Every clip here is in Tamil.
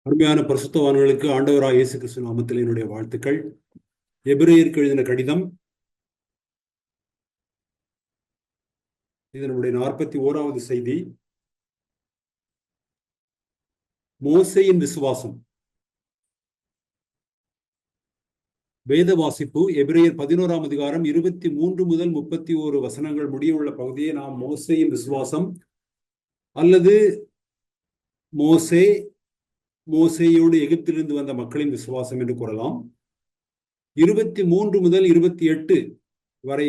அருமையான பரிசுத்தவான்களுக்கு ஆண்டவராய் இயேசு கிறிஸ்து நாமத்தில் என்னுடைய வாழ்த்துக்கள். எபிரேயருக்கு எழுதின கடிதம், இது நம்முடைய 41வது செய்தி. மோசேயின் விசுவாசம். வேத வாசிப்பு எபிரேயர் 11ஆம் அதிகாரம் 23 முதல் 31 வசனங்கள் முடிய உள்ள பகுதியை நாம் மோசேயின் விசுவாசம் அல்லது மோசேயோடு எகிப்திலிருந்து வந்த மக்களின் விசுவாசம் என்று கூறலாம். 23 முதல் 28 வரை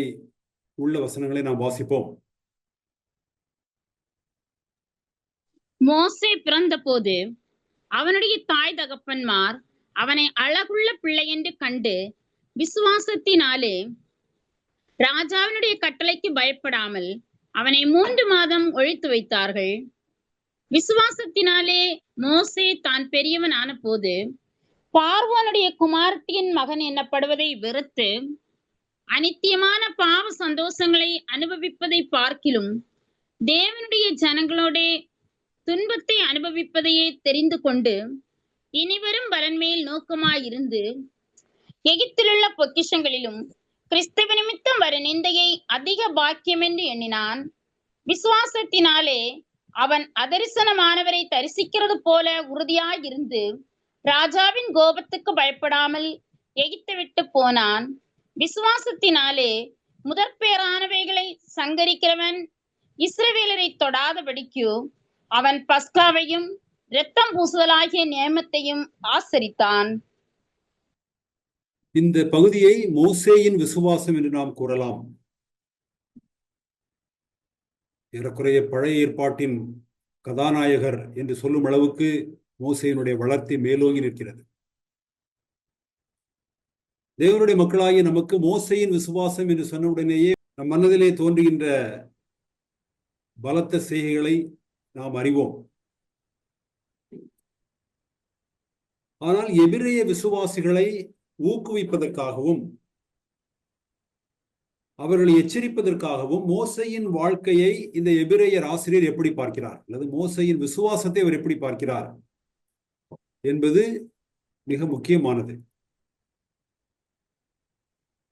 உள்ள வசனங்களை நாம் வாசிப்போம். மோசே பிறந்த போது அவனுடைய தாய் தகப்பன்மார் அவனை அழகுள்ள பிள்ளை என்று கண்டு விசுவாசத்தினாலே ராஜாவினுடைய கட்டளைக்கு பயப்படாமல் அவனை 3 மாதம் ஒழித்து வைத்தார்கள். விசுவாசத்தினாலே மோசே தான் பெரியவன் ஆன போது பார்வோனுடைய குமாரத்தியின் மகன் எனப்படுவதை வெறுத்து அநித்தியமான பாவ சந்தோஷங்களை அனுபவிப்பதை பார்க்கிலும் தேவனுடைய ஜனங்களோட துன்பத்தை அனுபவிப்பதையே தெரிந்து கொண்டு இனிவரும் பலன்மேல் நோக்கமாயிருந்து எகிப்திலுள்ள பொக்கிஷங்களிலும் கிறிஸ்தவ நிமித்தம் வர நிந்தையை அதிக பாக்கியம் என்று எண்ணினான். விசுவாசத்தினாலே அவன் அதரிசனமானவரை தரிசிக்கிறது போல உறுதியாயிருந்து ராஜாவின் கோபத்துக்கு பயப்படாமல் எகிப்தை விட்டு போனான். விசுவாசத்தினாலே முதற்பேரானவைகளை சங்கரிக்கிறவன் இஸ்ரவேலரை தொடாதபடிக்கு அவன் பஸ்காவையும் இரத்தம் பூசுதலாகிய நியமத்தையும் ஆசரித்தான். இந்த பகுதியை மோசேயின் விசுவாசம் என்று நாம் கூறலாம். ஏறக்குறைய பழைய ஏற்பாட்டின் கதாநாயகர் என்று சொல்லும் அளவுக்கு மோசேயினுடைய வளர்ச்சி மேலோங்கி நிற்கிறது. தேவனுடைய மக்களாகிய நமக்கு மோசேயின் விசுவாசம் என்று சொன்ன உடனேயே நம் மனதிலே தோன்றுகின்ற பலத்த செய்கைகளை நாம் அறிவோம். ஆனால் எபிரேய விசுவாசிகளை ஊக்குவிப்பதற்காகவும் அவர்களை எச்சரிப்பதற்காகவும் மோசேயின் வாழ்க்கையை இந்த எபிரேயர் ஆசிரியர் எப்படி பார்க்கிறார் அல்லது மோசேயின் விசுவாசத்தை அவர் எப்படி பார்க்கிறார் என்பது மிக முக்கியமானது.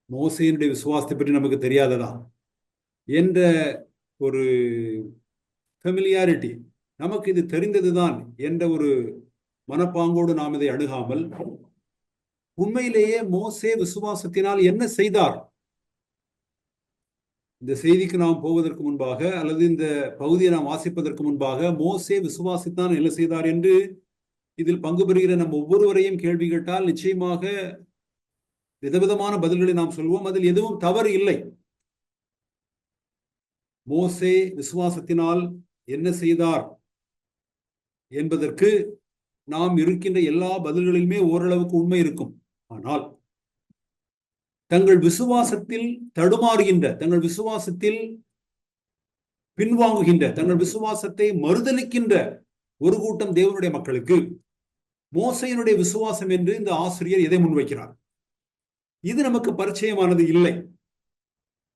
மோசேயினுடைய விசுவாசத்தை பற்றி நமக்கு தெரியாததா என்ற ஒரு ஃபெமிலியாரிட்டி, நமக்கு இது தெரிந்ததுதான் என்ற ஒரு மனப்பாங்கோடு நாம் இதை அணுகாமல் உண்மையிலேயே மோசே விசுவாசத்தினால் என்ன செய்தார், இந்த செய்திக்கு நாம் போவதற்கு முன்பாக அல்லது இந்த பகுதியை நாம் வாசிப்பதற்கு முன்பாக மோசே விசுவாசித்தான் என்ன செய்தார் என்று இதில் பங்கு பெறுகிற நம் ஒவ்வொருவரையும் கேள்வி கேட்டால் நிச்சயமாக விதவிதமான பதில்களை நாம் சொல்வோம். அதில் எதுவும் தவறு இல்லை. மோசே விசுவாசத்தினால் என்ன செய்தார் என்பதற்கு நாம் இருக்கின்ற எல்லா பதில்களிலுமே ஓரளவுக்கு உண்மை இருக்கும். ஆனால் தங்கள் விசுவாசத்தில் தடுமாறுகின்ற, தங்கள் விசுவாசத்தில் பின்வாங்குகின்ற, தங்கள் விசுவாசத்தை மறுதலிக்கின்ற ஒரு கூட்டம் தேவனுடைய மக்களுக்கு மோசேயினுடைய விசுவாசம் என்று இந்த ஆசிரியர் எதை முன்வைக்கிறார்? இது நமக்கு பரிச்சயமானது இல்லை.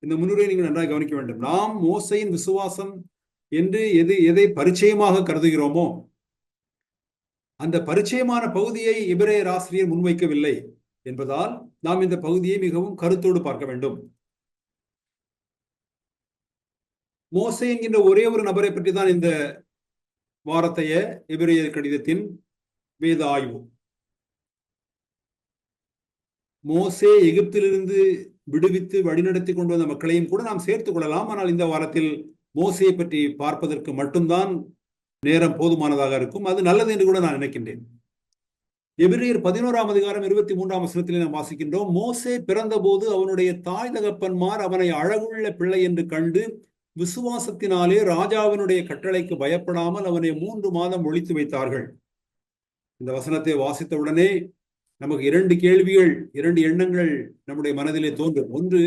இந்த முன்னுரையை நீங்கள் நன்றாக கவனிக்க வேண்டும். நாம் மோசேயின் விசுவாசம் என்று எதை பரிச்சயமாக கருதுகிறோமோ அந்த பரிச்சயமான பகுதியை எபிரேயர் ஆசிரியர் முன்வைக்கவில்லை என்பதால் நாம் இந்த பகுதியை மிகவும் கருத்தோடு பார்க்க வேண்டும். மோசே என்கின்ற ஒரே ஒரு நபரை பற்றி தான் இந்த வாரத்தைய எபிரேயர் கடிதத்தின் வேத ஆய்வு. மோசே எகிப்திலிருந்து விடுவித்து வழிநடத்தி கொண்டு வந்த மக்களையும் கூட நாம் சேர்த்துக் கொள்ளலாம். ஆனால் இந்த வாரத்தில் மோசையை பற்றி பார்ப்பதற்கு மட்டும்தான் நேரம் போதுமானதாக இருக்கும். அது நல்லது என்று கூட நான் நினைக்கின்றேன். எபிரேயர் 11ஆம் அதிகாரம் 23ஆம் வசனத்திலே நாம் வாசிக்கின்றோம். மோசே பிறந்த போது அவனுடைய தாய் தகப்பன்மார் அவனை அழகுள்ள பிள்ளை என்று கண்டு விசுவாசத்தினாலே ராஜாவினுடைய கட்டளைக்கு பயப்படாமல் அவனை 3 மாதம் ஒழித்து வைத்தார்கள். இந்த வசனத்தை வாசித்தவுடனே நமக்கு 2 கேள்விகள், 2 எண்ணங்கள் நம்முடைய மனதிலே தோன்றும். ஒன்று,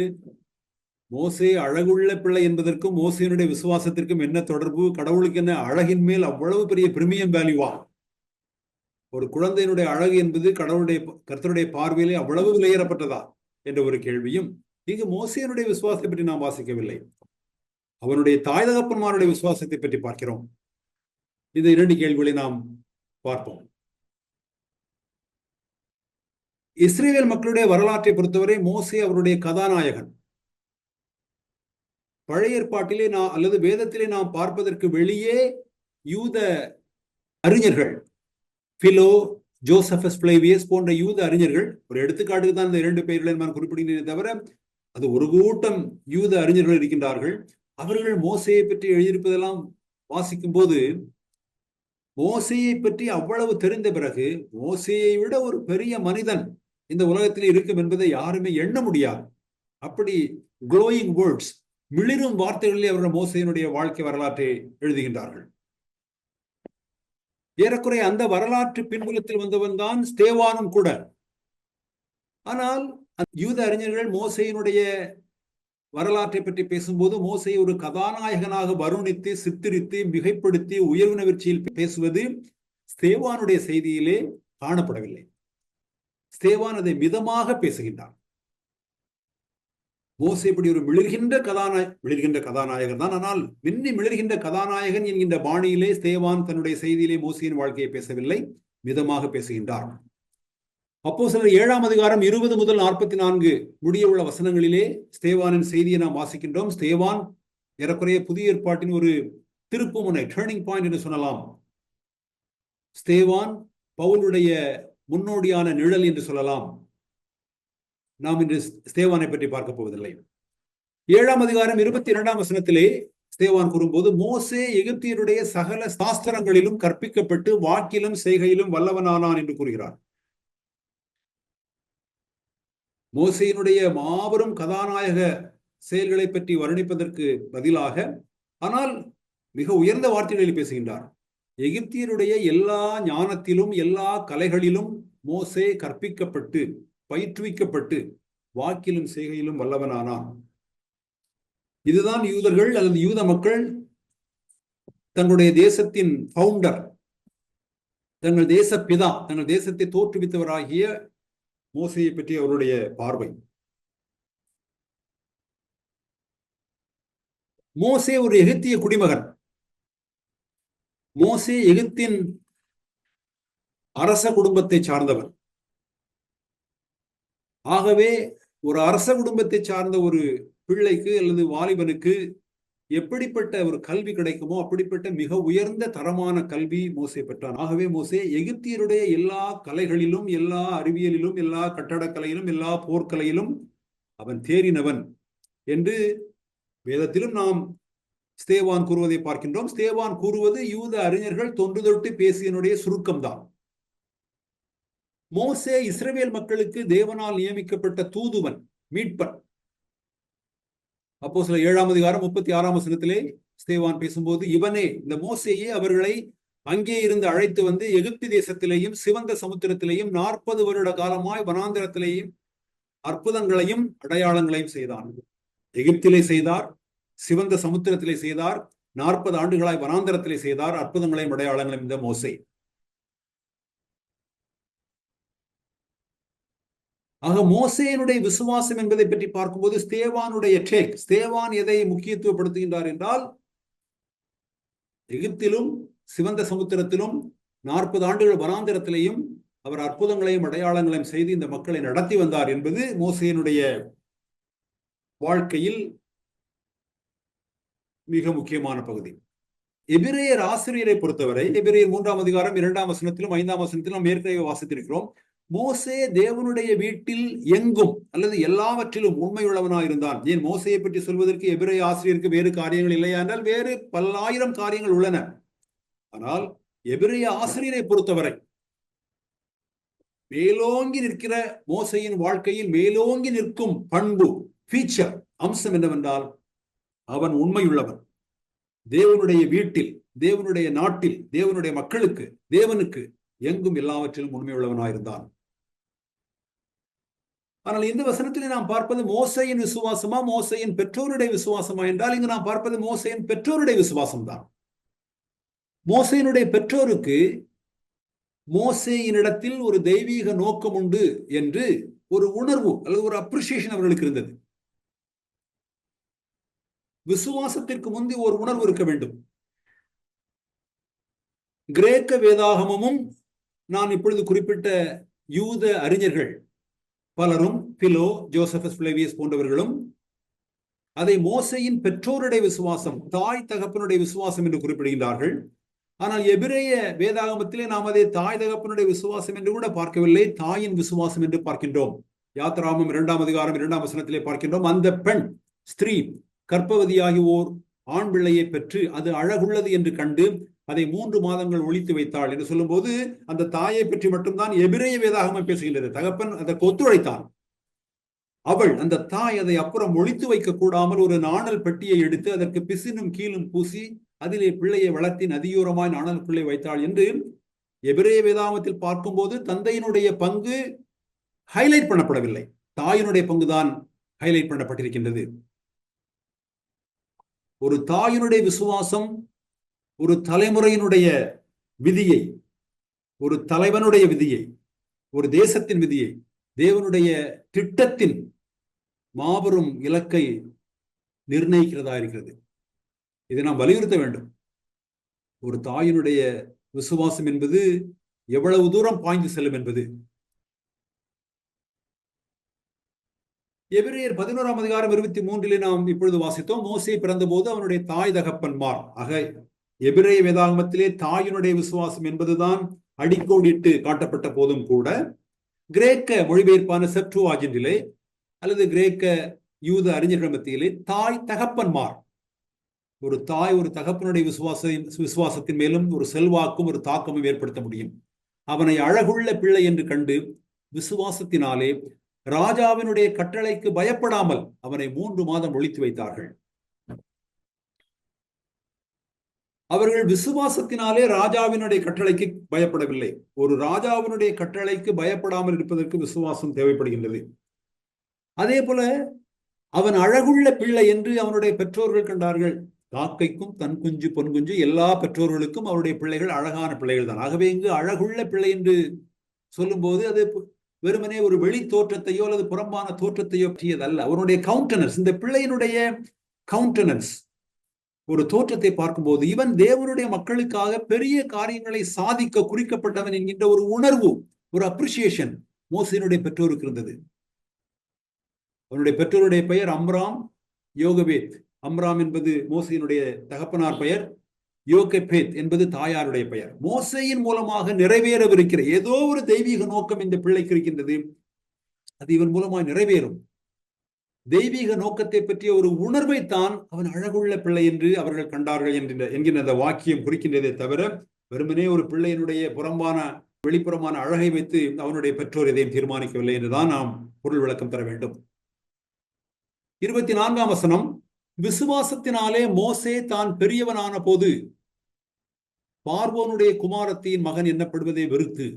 மோசே அழகுள்ள பிள்ளை என்பதற்கும் மோசேனுடைய விசுவாசத்திற்கும் என்ன தொடர்பு? கடவுளுக்கு என்ன அழகின் மேல் அவ்வளவு பெரிய பிரிமியம் வேல்யூவா? ஒரு குழந்தையினுடைய அழகு என்பது கர்த்தருடைய பார்வையிலே அவ்வளவு விலையேறப்பட்டதா என்ற ஒரு கேள்வியும். இங்கு மோசேனுடைய விசுவாசத்தை பற்றி நாம் வாசிக்கவில்லை, அவனுடைய தாய் தகப்பன்மாருடைய விசுவாசத்தை பற்றி பார்க்கிறோம். இந்த 2 கேள்விகளை நாம் பார்ப்போம். இஸ்ரேல் மக்களுடைய வரலாற்றை பொறுத்தவரை மோசே அவருடைய கதாநாயகன். பழைய ஏற்பாட்டிலே அல்லது வேதத்திலே நாம் பார்ப்பதற்கு வெளியே யூத அறிஞர்கள், பிலோ, ஜோசபஸ் பிளேவியஸ் போன்ற யூத அறிஞர்கள், ஒரு எடுத்துக்காட்டுக்கு தான் இந்த 2 பெயர்களை நான் குறிப்பிடுகிறேன் தவிர அது ஒரு கூட்டம் யூத அறிஞர்கள் இருக்கின்றார்கள். அவர்கள் மோசையை பற்றி எழுதியிருப்பதெல்லாம் வாசிக்கும் போது மோசையை பற்றி அவ்வளவு தெரிந்த பிறகு மோசையை விட ஒரு பெரிய மனிதன் இந்த உலகத்தில் இருக்கும் என்பதை யாருமே எண்ண முடியாது. அப்படி க்ளோயிங் வேர்ட்ஸ், மிளிரும் வார்த்தைகளிலே அவர்கள் மோசையினுடைய வாழ்க்கை வரலாற்றை எழுதுகின்றார்கள். ஏறக்குறைய அந்த வரலாற்று பின்புலத்தில் வந்தவன் தான் ஸ்தேவானும் கூட. ஆனால் யூத அறிஞர்கள் மோசையினுடைய வரலாற்றை பற்றி பேசும்போது மோசையை ஒரு கதாநாயகனாக வருணித்து, சித்தரித்து, மிகைப்படுத்தி, உயர்வுணர்ச்சியில் பேசுவது ஸ்தேவானுடைய செய்தியிலே காணப்படவில்லை. ஸ்தேவான் அதை மிதமாக பேசுகின்றான். மோசே இப்படி ஒரு மிளிர்கின்ற கதாநாயகன் தான். ஆனால் மின்னி மிளிர்கின்ற கதாநாயகன் என்கின்ற பாணியிலே ஸ்தேவான் தன்னுடைய செய்தியிலே மோசையின் வாழ்க்கையை பேசவில்லை, மிதமாக பேசுகின்றார். அப்போஸ்தலர் 7ஆம் அதிகாரம் 20 முதல் 44 முடிய உள்ள வசனங்களிலே ஸ்தேவானின் செய்தியை நாம் வாசிக்கின்றோம். ஸ்தேவான் ஏறக்குறைய புதிய ஏற்பாட்டின் ஒரு திருப்புமுனை, டர்னிங் பாயிண்ட் என்று சொல்லலாம். ஸ்தேவான் பவுலுடைய முன்னோடியான நிழல் என்று சொல்லலாம். நாம் இன்று ஸ்தேவானை பற்றி பார்க்க போவதில்லை. 7ஆம் அதிகாரம் 22ஆம் வசனத்திலே ஸ்தேவான் கூறும்போது, மோசே எகிப்தியருடைய சகல சாஸ்திரங்களிலும் கற்பிக்கப்பட்டு வாக்கிலும் செய்கையிலும் வல்லவனானான் என்று கூறுகிறார். மோசையினுடைய மாபெரும் கதாநாயக செயல்களை பற்றி வர்ணிப்பதற்கு பதிலாக, ஆனால் மிக உயர்ந்த வார்த்தைகளில் பேசுகின்றார். எகிப்தியருடைய எல்லா ஞானத்திலும் எல்லா கலைகளிலும் மோசே கற்பிக்கப்பட்டு பயிற்றுவிக்கப்பட்டு வாக்கிலும் செய்கையிலும் வல்லவனானான். இதுதான் யூதர்கள் அல்லது யூத மக்கள் தங்களுடைய தேசத்தின் ஃபவுண்டர், தங்கள் தேச பிதா, தங்கள் தேசத்தை தோற்றுவித்தவராகிய மோசையை பற்றி அவருடைய பார்வை. மோசே ஒரு எகிப்திய குடிமகன். மோசே எகிப்தின் அரச குடும்பத்தை சார்ந்தவர். ஆகவே ஒரு அரச குடும்பத்தை சார்ந்த ஒரு பிள்ளைக்கு அல்லது வாலிபனுக்கு எப்படிப்பட்ட ஒரு கல்வி கிடைக்குமோ அப்படிப்பட்ட மிக உயர்ந்த தரமான கல்வி மோசே பெற்றான். ஆகவே மோசே எகிப்தியருடைய எல்லா கலைகளிலும், எல்லா அறிவியலிலும், எல்லா கட்டடக்கலையிலும், எல்லா போர்க்கலையிலும் அவன் தேறினவன் என்று வேதத்திலும் நாம் ஸ்தேவான் கூறுவதை பார்க்கின்றோம். ஸ்தேவான் கூறுவது யூத அறிஞர்கள் தொன்று தொட்டு பேசியனுடைய சுருக்கம்தான். மோசே இஸ்ரவேல் மக்களுக்கு தேவனால் நியமிக்கப்பட்ட தூதுவன், மீட்பன். அப்போஸ்தலர் 7ஆம் அதிகாரம் 36ஆம் வசனத்திலே ஸ்தேவான் பேசும்போது, இவனே, இந்த மோசேயே அவர்களை அங்கே இருந்து அழைத்து வந்து எகிப்து தேசத்திலேயும் சிவந்த சமுத்திரத்திலேயும் 40 வருட காலமாய் வனாந்திரத்திலேயும் அற்புதங்களையும் அடையாளங்களையும் செய்தான். எகிப்திலே செய்தார், சிவந்த சமுத்திரத்திலே செய்தார், 40 ஆண்டுகளாய் வனாந்திரத்திலே செய்தார் அற்புதங்களையும் அடையாளங்களையும் இந்த மோசே. ஆக மோசேயினுடைய விசுவாசம் என்பதை பற்றி பார்க்கும்போது ஸ்தேவானுடைய ஸ்தேவான் எதை முக்கியத்துவப்படுத்துகின்றார் என்றால், எகிப்திலும் சிவந்த சமுத்திரத்திலும் 40 ஆண்டுகள் வனாந்திரத்திலேயும் அவர் அற்புதங்களையும் அடையாளங்களையும் செய்து இந்த மக்களை நடத்தி வந்தார் என்பது மோசேயினுடைய வாழ்க்கையில் மிக முக்கியமான பகுதி. எபிரேயர் ஆசிரியரை பொறுத்தவரை எபிரேயர் 3ஆம் அதிகாரம் 2ஆம் வசனத்திலும் 5ஆம் வசனத்திலும் நாம் ஏற்கனவே வாசித்திருக்கிறோம். மோசே தேவனுடைய வீட்டில் எங்கும் அல்லது எல்லாவற்றிலும் உண்மையுள்ளவனாயிருந்தான். ஏன் மோசையை பற்றி சொல்வதற்கு எபிரேய ஆசிரியருக்கு வேறு காரியங்கள் இல்லையா என்றால் வேறு பல்லாயிரம் காரியங்கள் உள்ளன. ஆனால் எபிரேய ஆசிரியரை பொறுத்தவரை மேலோங்கி நிற்கிற மோசையின் வாழ்க்கையில் மேலோங்கி நிற்கும் பண்பு, ஃபீச்சர், அம்சம் என்னவென்றால் அவன் உண்மையுள்ளவன். தேவனுடைய வீட்டில், தேவனுடைய நாட்டில், தேவனுடைய மக்களுக்கு, தேவனுக்கு எங்கும் எல்லாவற்றிலும் உண்மையுள்ளவனாயிருந்தான். ஆனால் இந்த வசனத்திலே நாம் பார்ப்பது மோசையின் விசுவாசமா, மோசையின் பெற்றோருடைய விசுவாசமா என்றால் இங்கு நாம் பார்ப்பது மோசையின் பெற்றோருடைய விசுவாசம் தான். மோசையினுடைய பெற்றோருக்கு மோசேயினிடத்தில் ஒரு தெய்வீக நோக்கம் உண்டு என்று ஒரு உணர்வு அல்லது ஒரு அப்ரிசியேஷன் அவர்களுக்கு இருந்தது. விசுவாசத்திற்கு முந்தி ஒரு உணர்வு இருக்க வேண்டும். கிரேக்க வேதாகமும் நான் இப்பொழுது குறிப்பிட்ட யூத அறிஞர்கள் பலரும், பிலோ, ஜோசபஸ் பிளேவியஸ் போன்றவர்களும் அதை மோசேயின் பெற்றோருடைய விசுவாசம், தாய் தகப்பனுடைய விசுவாசம் என்று குறிப்பிடுகின்றார்கள். ஆனால் எபிரேய வேதாகமத்திலே நாம் அதை தாய் தகப்பனுடைய விசுவாசம் என்று கூட பார்க்கவில்லை, தாயின் விசுவாசம் என்று பார்க்கின்றோம். யாத்ராகமம் 2ஆம் அதிகாரம் 2ஆம் வசனத்திலே பார்க்கின்றோம். அந்த பெண், ஸ்திரீ, கர்ப்பவதியாகி ஓர் ஆண் பிள்ளையை பெற்று அது அழகுள்ளது என்று கண்டு அதை 3 மாதங்கள் ஒளித்து வைத்தாள் என்று சொல்லும் போது அந்த தாயை பற்றி மட்டும்தான் எபிரேய வேதாகமம் பேசுகின்றது. தகப்பன் அதற்கு ஒத்துழைத்தான். அவள், அந்த தாய், அதை அப்புறம் ஒளித்து வைக்க கூடாமல் ஒரு நாணல் பெட்டியை எடுத்து அதற்கு பிசினும் கீழும் பூசி அதிலே பிள்ளையை வளர்த்தி நதியோரமாய் நாணலுக்குள்ளே வைத்தாள் என்று எபிரேய வேதாகமத்தில் பார்க்கும்போது தந்தையினுடைய பங்கு ஹைலைட் பண்ணப்படவில்லை, தாயினுடைய பங்குதான் ஹைலைட் பண்ணப்பட்டிருக்கின்றது. ஒரு தாயினுடைய விசுவாசம் ஒரு தலைமுறையினுடைய விதியை, ஒரு தலைவனுடைய விதியை, ஒரு தேசத்தின் விதியை, தேவனுடைய திட்டத்தின் மாபெரும் இலக்கை நிர்ணயிக்கிறதா இருக்கிறது. இதை நாம் வலியுறுத்த வேண்டும். ஒரு தாயினுடைய விசுவாசம் என்பது எவ்வளவு தூரம் பாய்ந்து செல்லும் என்பது. எபிரேயர் 11ஆம் அதிகாரம் 23 நாம் இப்பொழுது வாசித்தோம். மோசே பிறந்த போது அவனுடைய தாய் தகப்பன்மார், ஆக எபிரேய வேதாகமத்திலே தாயினுடைய விசுவாசம் என்பதுதான் அடிக்கோடிட்டு காட்டப்பட்ட போதும் கூட கிரேக்க மொழிபெயர்ப்பான செப்டுவாஜின்டிலே அல்லது கிரேக்க யூத அறிஞர்கள் மத்தியிலே தாய் தகப்பன்மார், ஒரு தாய் ஒரு தகப்பனுடைய விசுவாசத்தின் மேலும் ஒரு செல்வாக்கும் ஒரு தாக்கமும் ஏற்படுத்த முடியும். அவனை அழகுள்ள பிள்ளை என்று கண்டு விசுவாசத்தினாலே ராஜாவினுடைய கட்டளைக்கு பயப்படாமல் அவனை 3 மாதம் ஒளித்து வைத்தார்கள். அவர்கள் விசுவாசத்தினாலே ராஜாவினுடைய கட்டளைக்கு பயப்படவில்லை. ஒரு ராஜாவினுடைய கட்டளைக்கு பயப்படாமல் இருப்பதற்கு விசுவாசம் தேவைப்படுகின்றது. அதே போல அவன் அழகுள்ள பிள்ளை என்று அவனுடைய பெற்றோர்கள் கண்டார்கள். காக்கைக்கும் தன் குஞ்சு பொன் குஞ்சு எல்லா பெற்றோர்களுக்கும் அவருடைய பிள்ளைகள் அழகான பிள்ளைகள் தான். ஆகவே இங்கு அழகுள்ள பிள்ளை என்று சொல்லும் போது அது வெறுமனே ஒரு வெளி தோற்றத்தையோ அல்லது புறம்பான தோற்றத்தையோ பற்றியதல்ல. அவனுடைய கவுண்டனன்ஸ், இந்த பிள்ளையினுடைய கவுண்டனன்ஸ், ஒரு தோற்றத்தை பார்க்கும்போது இவன் தேவனுடைய மக்களுக்காக பெரிய காரியங்களை சாதிக்க குறிக்கப்பட்டவன் என்கின்ற ஒரு உணர்வு, ஒரு அப்ரிசியேஷன் மோசேயினுடைய பெற்றோருக்கு இருந்தது. அவனுடைய பெற்றோருடைய பெயர் அம்ராம், யோகபேத். அம்ராம் என்பது மோசேயினுடைய தகப்பனார் பெயர், யோகபேத் என்பது தாயாருடைய பெயர். மோசேயின் மூலமாக நிறைவேறவிருக்கிற ஏதோ ஒரு தெய்வீக நோக்கம் இந்த பிள்ளைக்கு இருக்கின்றது. அது இவன் மூலமாக நிறைவேறும். தெய்வீக நோக்கத்தை பற்றிய ஒரு உணர்வைத்தான் அவன் அழகுள்ள பிள்ளை என்று அவர்கள் கண்டார்கள் என்கின்ற அந்த வாக்கியம் குறிக்கின்றதே தவிர வெறுமனே ஒரு பிள்ளையினுடைய புறம்பான வெளிப்புறமான அழகை வைத்து அவனுடைய பெற்றோர் எதையும் தீர்மானிக்கவில்லை என்றுதான் நாம் பொருள் விளக்கம் தர வேண்டும். 24ஆம் வசனம், விசுவாசத்தினாலே மோசே தான் பெரியவனான போது பார்வோனுடைய குமாரத்தின் மகன் என்னப்படுவதை வெறுத்து.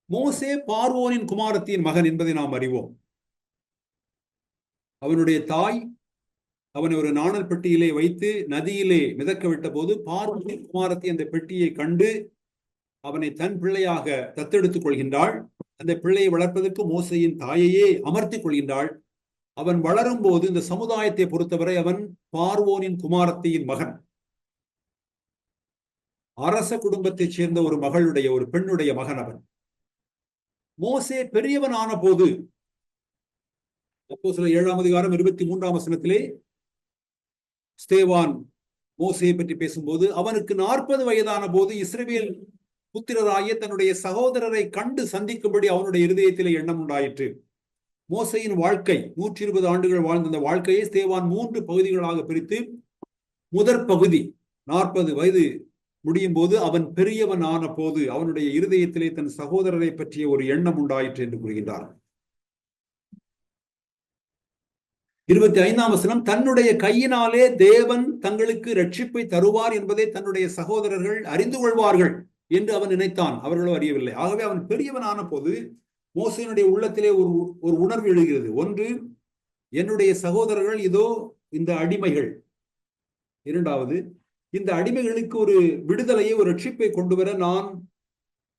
மோசே பார்வோனின் குமாரத்தின் மகன் என்பதை நாம் அறிவோம். அவனுடைய தாய் அவனை ஒரு நாணல் பெட்டியிலே வைத்து நதியிலே மிதக்க விட்ட போது பார்வோனின் குமாரத்தி அந்த பெட்டியை கண்டு அவனை தன் பிள்ளையாக தத்தெடுத்துக் கொள்கின்றாள். அந்த பிள்ளையை வளர்ப்பதற்கு மோசேயின் தாயையே அமர்த்திக் கொள்கின்றாள். அவன் வளரும் போது இந்த சமுதாயத்தை பொறுத்தவரை அவன் பார்வோனின் குமாரத்தியின் மகன், அரச குடும்பத்தைச் சேர்ந்த ஒரு மகளுடைய, ஒரு பெண்ணுடைய மகன் அவன். மோசே பெரியவனான போது, அப்போஸ்தலர் 7ஆம் அதிகாரம் 23ஆம் வசனத்திலே ஸ்தேவான் மோசேயை பற்றி பேசும்போது அவனுக்கு 40 வயதான போது இஸ்ரவேல் புத்திரராகிய தன்னுடைய சகோதரரை கண்டு சந்திக்கும்படி அவனுடைய இருதயத்திலே எண்ணம் உண்டாயிற்று. மோசேயின் வாழ்க்கை 120 ஆண்டுகள் வாழ்ந்த அந்த வாழ்க்கையை ஸ்தேவான் 3 பகுதிகளாக பிரித்து முதற் பகுதி 40 வயது முடியும் போது அவன் பெரியவன் ஆன போது அவனுடைய இருதயத்திலே தன் சகோதரரை பற்றிய ஒரு எண்ணம் உண்டாயிற்று என்று கூறுகின்றார். 25ஆம் வசனம், தன்னுடைய கையினாலே தேவன் தங்களுக்கு ரட்சிப்பை தருவார் என்பதை தன்னுடைய சகோதரர்கள் அறிந்து கொள்வார்கள் என்று அவன் நினைத்தான், அவர்களோ அறியவில்லை. ஆகவே அவன் பெரியவன் ஆன போது மோசேயினுடைய உள்ளத்திலே ஒரு உணர்வு எழுகிறது. ஒன்று, என்னுடைய சகோதரர்கள் இதோ இந்த அடிமைகள். இரண்டாவது, இந்த அடிமைகளுக்கு ஒரு விடுதலையை, ஒரு ரட்சிப்பை கொண்டு வர நான்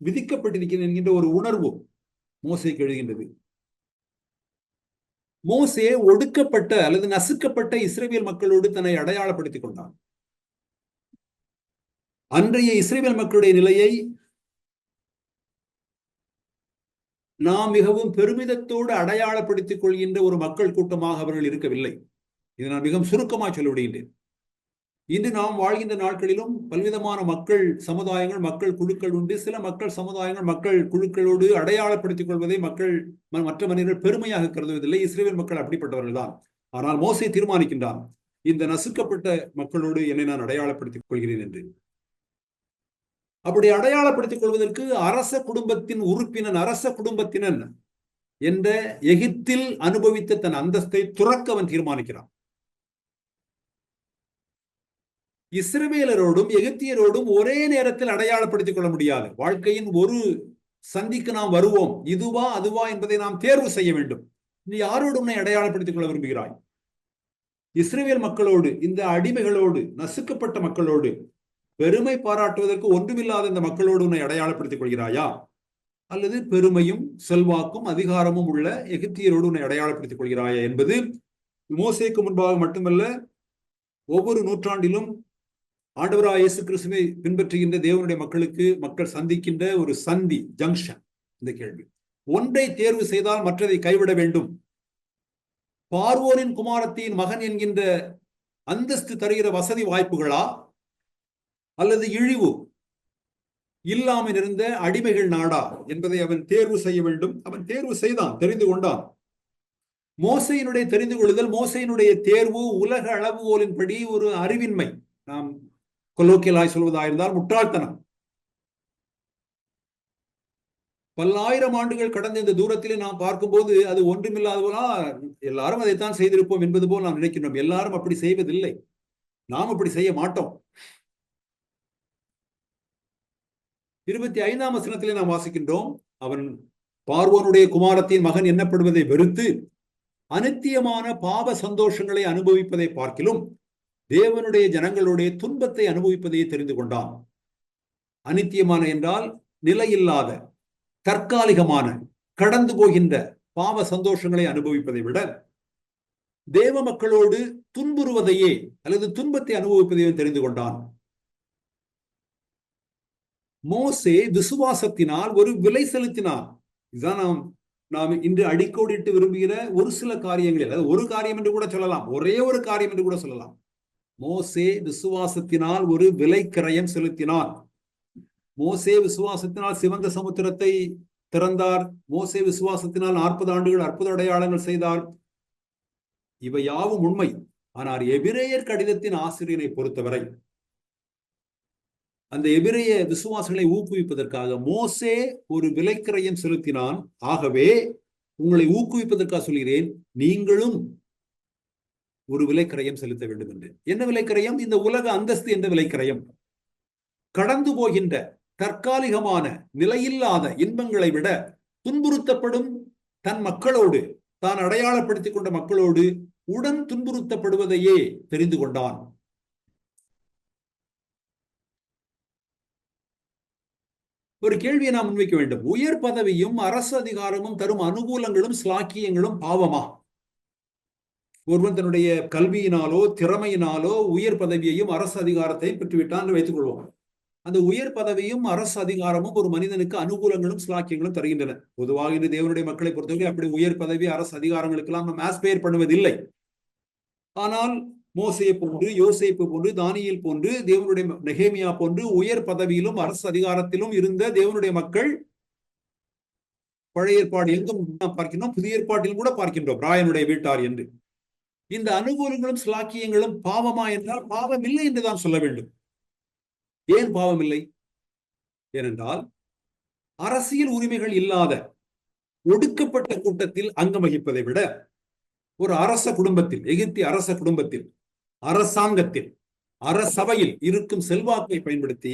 விதிக்கப்பட்டிருக்கிறேன் என்கின்ற ஒரு உணர்வு மோசேக்கு எழுகின்றது. மோசே ஒடுக்கப்பட்ட அல்லது நசுக்கப்பட்ட இஸ்ரவேல் மக்களோடு தன்னை அடையாளப்படுத்திக் கொண்டான். அன்றைய இஸ்ரவேல் மக்களுடைய நிலையை நாம் மிகவும் பெருமிதத்தோடு அடையாளப்படுத்திக் கொள்கின்ற ஒரு மக்கள் கூட்டமாக அவர்கள் இருக்கவில்லை. இதை நான் மிகவும் சுருக்கமாக சொல்லிவிடுகின்றேன். இன்று நாம் வாழ்கின்ற நாட்களிலும் பல்விதமான மக்கள் சமுதாயங்கள், மக்கள் குழுக்கள் உண்டு. சில மக்கள் சமுதாயங்கள், மக்கள் குழுக்களோடு அடையாளப்படுத்திக் கொள்வதை மற்ற மனிதர்கள் பெருமையாக கருதுவதில்லை. இஸ்ரேல் மக்கள் அப்படிப்பட்டவர்கள் தான். ஆனால் மோசே தீர்மானிக்கின்றான், இந்த நசுக்கப்பட்ட மக்களோடு என்னை நான் அடையாளப்படுத்திக் கொள்கிறேன் என்று. அப்படி அடையாளப்படுத்திக் கொள்வதற்கு அரச குடும்பத்தின் உறுப்பினன், அரச குடும்பத்தினன் என்ற எகிப்தில் அனுபவித்த தன் அந்தஸ்தை துறக்க அவன் தீர்மானிக்கிறான். இஸ்ரவேலரோடும் எகிப்தியரோடும் ஒரே நேரத்தில் அடையாளப்படுத்திக் கொள்ள முடியாது. வாழ்க்கையின் ஒரு சந்திக்கு நாம் வருவோம், இதுவா அதுவா என்பதை நாம் தேர்வு செய்ய வேண்டும். நீ யாரோடு உன்னை அடையாளப்படுத்திக் கொள்ள விரும்புகிறாய்? இஸ்ரவேல் மக்களோடு, இந்த அடிமைகளோடு, நசுக்கப்பட்ட மக்களோடு, பெருமை பாராட்டுவதற்கு ஒன்றுமில்லாத இந்த மக்களோடு உன்னை அடையாளப்படுத்திக் கொள்கிறாயா? அல்லது பெருமையும் செல்வாக்கும் அதிகாரமும் உள்ள எகிப்தியரோடு உன்னை அடையாளப்படுத்திக் கொள்கிறாயா என்பது மோசேக்கு முன்பாக மட்டுமல்ல, ஒவ்வொரு நூற்றாண்டிலும் ஆண்டவராகிய இயேசு கிறிஸ்துவை பின்பற்றுகின்ற தேவனுடைய மக்கள் சந்திக்கின்ற ஒரு ஜங்ஷன் இந்த கேள்வி. ஒன்றை தேர்வு செய்தால் மற்றதை கைவிட வேண்டும். பார்வோனின் குமாரத்தின் மகன் என்கின்ற அந்தஸ்து தருகிற வசதி வாய்ப்புகளா, அல்லது இழிவு இல்லாமல் இருந்த அடிமைகள் நாடா என்பதை அவன் தேர்வு செய்ய வேண்டும். அவன் தேர்வு செய்தான், தெரிந்து கொண்டான். மோசையினுடைய தெரிந்து கொள்ளுதல், மோசையினுடைய தேர்வு உலக அளவுகோலின்படி ஒரு அறிவின்மை, நாம் கொலோக்கியலாய் சொல்வதாயிருந்தால் முட்டாள்தனம். பல்லாயிரம் ஆண்டுகள் கடந்த இந்த தூரத்திலே நாம் பார்க்கும்போது அது ஒன்றுமில்லாத போல எல்லாரும் அதைத்தான் செய்திருப்போம் என்பது போல் நாம் நினைக்கின்றோம். எல்லாரும் அப்படி செய்வதில்லை, நாம் அப்படி செய்ய மாட்டோம். 25ஆம் வசனத்திலே நாம் வாசிக்கின்றோம், அவன் பார்வோனுடைய குமாரத்தின் மகன் எண்ணப்படுவதை வெறுத்து அநித்தியமான பாவ சந்தோஷங்களை அனுபவிப்பதை பார்க்கிலும் தேவனுடைய ஜனங்களுடைய துன்பத்தை அனுபவிப்பதையே தெரிந்து கொண்டான். அநித்தியமான என்றால் நிலையில்லாத, தற்காலிகமான, கடந்து போகின்ற பாவ சந்தோஷங்களை அனுபவிப்பதை விட தேவ மக்களோடு துன்புறுவதையே அல்லது துன்பத்தை அனுபவிப்பதையே தெரிந்து கொண்டான். மோசே விசுவாசத்தினால் ஒரு விலை செலுத்தினான். இதுதான் நாம் இன்று அடிக்கோடிட்டு விரும்புகிற ஒரு சில காரியங்களில், அதாவது ஒரு காரியம் என்று கூட சொல்லலாம், ஒரே ஒரு காரியம் என்று கூட சொல்லலாம். மோசே விசுவாசத்தினால் ஒரு விலை கிரயம் செலுத்தினான். மோசே விசுவாசத்தினால் சிவந்த சமுத்திரத்தை திறந்தார். மோசே விசுவாசத்தினால் 40 ஆண்டுகள் அற்புத அடையாளங்கள் செய்தார். இவை யாவும் உண்மை. ஆனால் எபிரேயர் கடிதத்தின் ஆசிரியரை பொறுத்தவரை அந்த எபிரேய விசுவாசங்களை ஊக்குவிப்பதற்காக மோசே ஒரு விலைக்கிரயம் செலுத்தினான். ஆகவே உங்களை ஊக்குவிப்பதற்காக சொல்கிறேன், நீங்களும் ஒரு விலைக்கிரயம் செலுத்த வேண்டும் என்று. என்ன விலைக்கிரயம்? இந்த உலக அந்தஸ்து என்ற விலைக்கிரயம். கடந்து போகின்ற தற்காலிகமான நிலையில்லாத இன்பங்களை விட துன்புறுத்தப்படும் தன் மக்களோடு, தான் அடையாளப்படுத்திக் கொண்ட மக்களோடு உடன் துன்புறுத்தப்படுவதையே தெரிந்து கொண்டான். ஒரு கேள்வியை நாம் முன்வைக்க வேண்டும். உயர் பதவியும் அரசு அதிகாரமும் தரும் அனுகூலங்களும் ஸ்லாக்கியங்களும் பாவமா? ஒருவன் தன்னுடைய கல்வியினாலோ திறமையினாலோ உயர் பதவியையும் அரசு அதிகாரத்தையும் பெற்றுவிட்டான் என்று வைத்துக் கொள்வோம். அந்த உயர் பதவியும் அரசு அதிகாரமும் ஒரு மனிதனுக்கு அனுகூலங்களும் ஸ்லாக்கியங்களும் தருகின்றன. பொதுவாக இந்த தேவனுடைய மக்களை பொறுத்தவரை அப்படி உயர் பதவி அரசு அதிகாரங்களுக்கெல்லாம் நாம் ஆஸ்பயர் பண்ணுவதில்லை. ஆனால் மோசே போன்று, யோசேப்பு போன்று, தானியேல் போன்று, தேவனுடைய நெகேமியா போன்று உயர் பதவியிலும் அரசு அதிகாரத்திலும் இருந்த தேவனுடைய மக்கள் பழைய ஏற்பாடு எங்கும் பார்க்கின்றோம், புதிய ஏற்பாட்டிலும் கூட பார்க்கின்றோம், ராயனுடைய வீட்டார் என்று. இந்த அனுகூலங்களும் ஸ்லாக்கியங்களும் பாவமா என்றால் பாவம் இல்லை என்றுதான் சொல்ல வேண்டும். ஏன் பாவம் இல்லை? ஏனென்றால் அரசியல் உரிமைகள் இல்லாத ஒடுக்கப்பட்ட கூட்டத்தில் அங்கம் வகிப்பதை விட ஒரு அரச குடும்பத்தில், எகிப்திய அரச குடும்பத்தில், அரசாங்கத்தில், அரசபையில் இருக்கும் செல்வாக்கை பயன்படுத்தி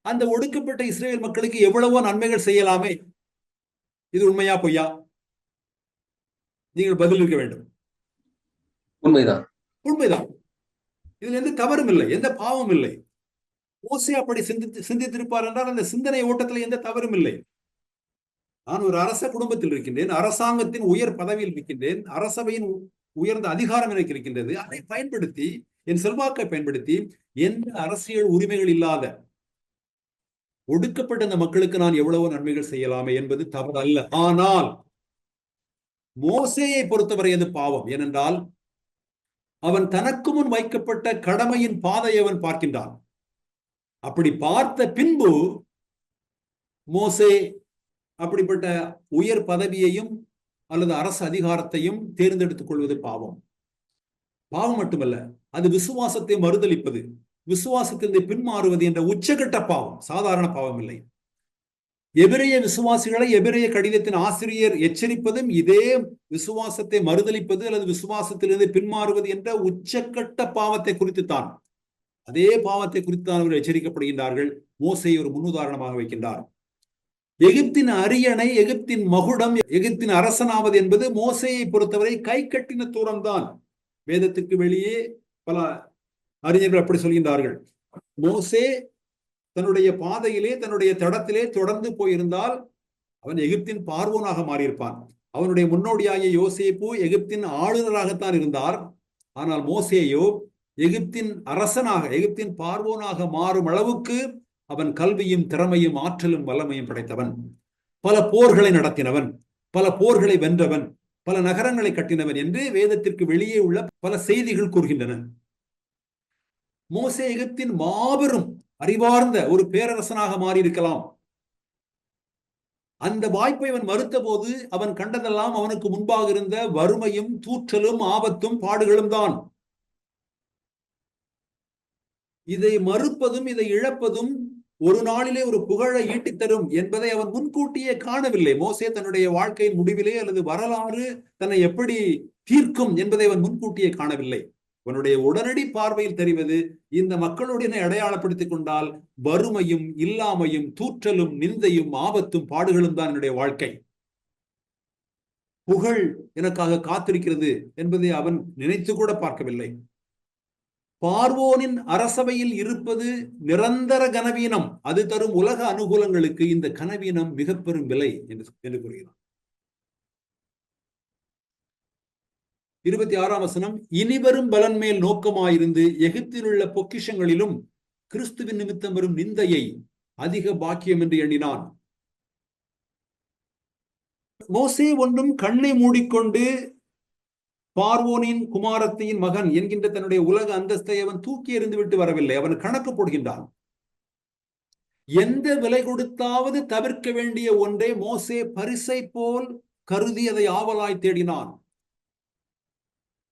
அந்த ஒடுக்கப்பட்ட இஸ்ரேல் மக்களுக்கு எவ்வளவோ நன்மைகள் செய்யலாமே. இது உண்மையா பொய்யா? நீங்கள் பதில் இருக்க வேண்டும். உண்மைதான், உண்மைதான். இதுல எந்த தவறும் இல்லை, எந்த பாவம் இல்லை. மோசே அப்படி சிந்தித்திருப்பார் என்றால் அந்த சிந்தனை ஓட்டத்தில் எந்த தவறும் இல்லை. நான் ஒரு அரச குடும்பத்தில் இருக்கின்றேன், அரசாங்கத்தின் உயர் பதவியில் இருக்கின்றேன், அரசபையின் உயர்ந்த அதிகாரம் எனக்கு இருக்கின்றது. அதை பயன்படுத்தி, என் செல்வாக்கை பயன்படுத்தி, எந்த அரசியல் உரிமைகள் இல்லாத ஒடுக்கப்பட்ட அந்த மக்களுக்கு நான் எவ்வளவோ நன்மைகள் செய்யலாமே என்பது தவறு அல்ல. ஆனால் மோசேயை பொறுத்தவரை அது பாவம். ஏனென்றால் அவன் தனக்கு முன் வைக்கப்பட்ட கடமையின் பாதையை அவன் பார்க்கின்றான். அப்படி பார்த்த பின்பு மோசே அப்படிப்பட்ட உயர் பதவியையும் அல்லது அரசு அதிகாரத்தையும் தேர்ந்தெடுத்துக் கொள்வது பாவம். பாவம் மட்டுமல்ல, அது விசுவாசத்தை மறுதலிப்பது, விசுவாசத்திலிருந்து பின்மாறுவது என்ற உச்சகட்ட பாவம், சாதாரண பாவம் இல்லை. எபிரேய விசுவாசிகளை எபிரேய கடிதத்தின் ஆசிரியர் எச்சரிப்பதும் இதே விசுவாசத்தை மறுதலிப்பது அல்லது விசுவாசத்திலிருந்து பின்மாறுவது என்ற உச்சகட்ட பாவத்தை குறித்துத்தான். அதே பாவத்தை குறித்துத்தான் அவர்கள் எச்சரிக்கப்படுகின்றார்கள். மோசேயை ஒரு முன்னுதாரணமாக வைக்கின்றார். எகிப்தின் அரியணை, எகிப்தின் மகுடம், எகிப்தின் அரசனாவது என்பது மோசேயை பொறுத்தவரை கை கட்டின தூரம்தான். வேதத்துக்கு வெளியே பல அறிஞர்கள் அப்படி சொல்கின்றார்கள். மோசே தன்னுடைய பாதையிலே, தன்னுடைய தடத்திலே தொடர்ந்து போயிருந்தால் அவன் எகிப்தின் பார்வோனாக மாறியிருப்பான். அவனுடைய முன்னோடியாகிய யோசேப்பு எகிப்தின் ஆளுநராகத்தான் இருந்தார். ஆனால் மோசேயோ எகிப்தின் அரசனாக, எகிப்தின் பார்வோனாக மாறும் அளவுக்கு அவன் கல்வியும் திறமையும் ஆற்றலும் வல்லமையும் படைத்தவன். பல போர்களை நடத்தினவன், பல போர்களை வென்றவன், பல நகரங்களை கட்டினவன் என்று வேதத்திற்கு வெளியே உள்ள பல செய்திகள் கூறுகின்றன. மோசே எகிப்தின் மாபெரும் அறிவார்ந்த ஒரு பேரரசனாக மாறியிருக்கலாம். அந்த வாய்ப்பை அவன் மறுத்த போது அவன் கண்டதெல்லாம் அவனுக்கு முன்பாக இருந்த வறுமையும் தூற்றலும் ஆபத்தும் பாடுகளும் தான். இதை மறுப்பதும் இதை இழப்பதும் ஒரு நாளிலே ஒரு புகழை ஈட்டித் தரும் என்பதை அவன் முன்கூட்டியே காணவில்லை. மோசே தன்னுடைய வாழ்க்கையின் முடிவிலே அல்லது வரலாறு தன்னை எப்படி தீர்க்கும் என்பதை அவன் முன்கூட்டியே காணவில்லை. அவனுடைய உடனடி பார்வையில் தெரிவது, இந்த மக்களுடைய அடையாளப்படுத்திக் கொண்டால் வறுமையும் இல்லாமையும் தூற்றலும் நிந்தையும் ஆபத்தும் பாடுகளும் தான் என்னுடைய வாழ்க்கை. புகழ் எனக்காக காத்திருக்கிறது என்பதை அவன் நினைத்து கூட பார்க்கவில்லை. பார்வோனின் அரசவையில் இருப்பது நிரந்தர கனவீனம், அது தரும் உலக அனுகூலங்களுக்கு இந்த கனவீனம் மிக பெரும் விலை என்று கூறுகிறான். 26ஆம் வசனம், இனிவரும் பலன் மேல் நோக்கமாயிருந்து எகிப்தில் உள்ள பொக்கிஷங்களிலும் கிறிஸ்துவின் நிமித்தம் வரும் நிந்தையை அதிக பாக்கியம் என்று எண்ணினான். மோசே ஒன்றும் கண்ணை மூடிக்கொண்டு பார்வோனின் குமாரத்தின் மகன் என்கின்ற தன்னுடைய உலக அந்தஸ்தை அவன் தூக்கி எறிந்து விட்டு வரவில்லை. அவன் கணக்கு போடுகின்றான். எந்த விலை கொடுத்தாவது தவிர்க்க வேண்டிய ஒன்றை மோசே பரிசை போல் கருதி அதை ஆவலாய் தேடினான்.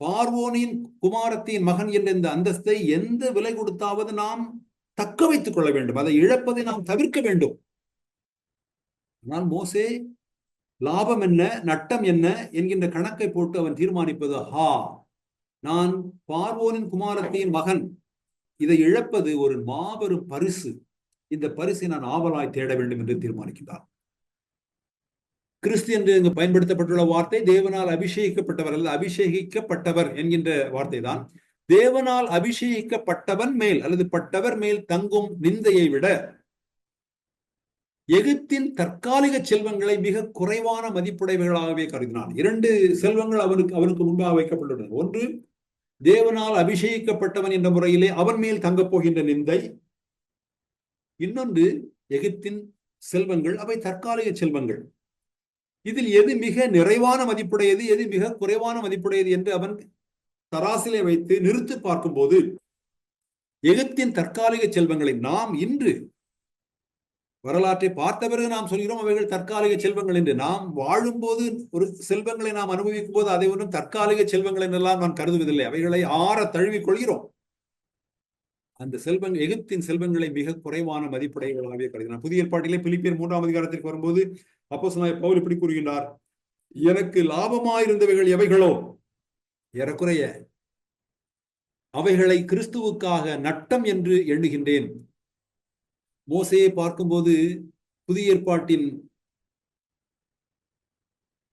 பார்வோனின் குமாரத்தின் மகன் என்ற இந்த அந்தஸ்தை எந்த விலை கொடுத்தாவது நாம் தக்க வைத்துக் கொள்ள வேண்டும், அதை இழப்பதை நாம் தவிர்க்க வேண்டும். ஆனால் மோசே லாபம் என்ன நட்டம் என்ன என்கின்ற கணக்கை போட்டு அவன் தீர்மானிப்பது, நான் பார்வோனின் குமாரத்தின் மகன், இதை இழப்பது ஒரு மாபெரும் பரிசு, இந்த பரிசை நான் ஆவலாய் தேட வேண்டும் என்று தீர்மானிக்கிறார். கிறிஸ்து என்று இங்கு பயன்படுத்தப்பட்டுள்ள வார்த்தை தேவனால் அபிஷேகிக்கப்பட்டவர் அல்லது அபிஷேகிக்கப்பட்டவர் என்கின்ற வார்த்தை தான். தேவனால் அபிஷேகிக்கப்பட்டவன் மேல் அல்லது பட்டவர் மேல் தங்கும் நிந்தையை விட எகிப்தின் தற்காலிக செல்வங்களை மிக குறைவான மதிப்புடையவர்களாகவே கருதினான். 2 செல்வங்கள் அவனுக்கு முன்பாக வைக்கப்பட்டுள்ளன. ஒன்று, தேவனால் அபிஷேகிக்கப்பட்டவன் என்ற முறையிலே அவன் மேல் தங்கப் போகின்ற நிந்தை. இன்னொன்று, எகிப்தின் செல்வங்கள், அவை தற்காலிக செல்வங்கள். இதில் எது மிக நிறைவான மதிப்புடையது, எது மிக குறைவான மதிப்புடையது என்று அவன் தராசிலே வைத்து நிறுத்தி பார்க்கும்போது, எகிப்தின் தற்காலிக செல்வங்களை நாம் இன்று வரலாற்றை பார்த்த பிறகு நாம் சொல்கிறோம் அவைகள் தற்காலிக செல்வங்கள் என்று. நாம் வாழும்போது ஒரு செல்வங்களை நாம் அனுபவிக்கும் போது அதை ஒன்றும் தற்காலிக செல்வங்கள் என்றெல்லாம் நான் கருதுவதில்லை. அவைகளை ஆற தழுவிக் கொள்கிறோம். அந்த செல்வங்கள், எகிப்தின் செல்வங்களை மிக குறைவான மதிப்புடையவர்களாகவே கருதினார். புதிய ஏற்பாட்டிலே பிலிப்பியர் 3ஆம் அதிகாரத்திற்கு வரும்போது அப்போஸ்தலனாகிய பவுல் இப்படி கூறுகின்றார், எனக்கு லாபமாயிருந்தவைகள் எவைகளோ ஏறக்குறைய அவைகளை கிறிஸ்துவுக்காக நட்டம் என்று எண்ணுகின்றேன். மோசேயை பார்க்கும்போது புதிய ஏற்பாட்டின்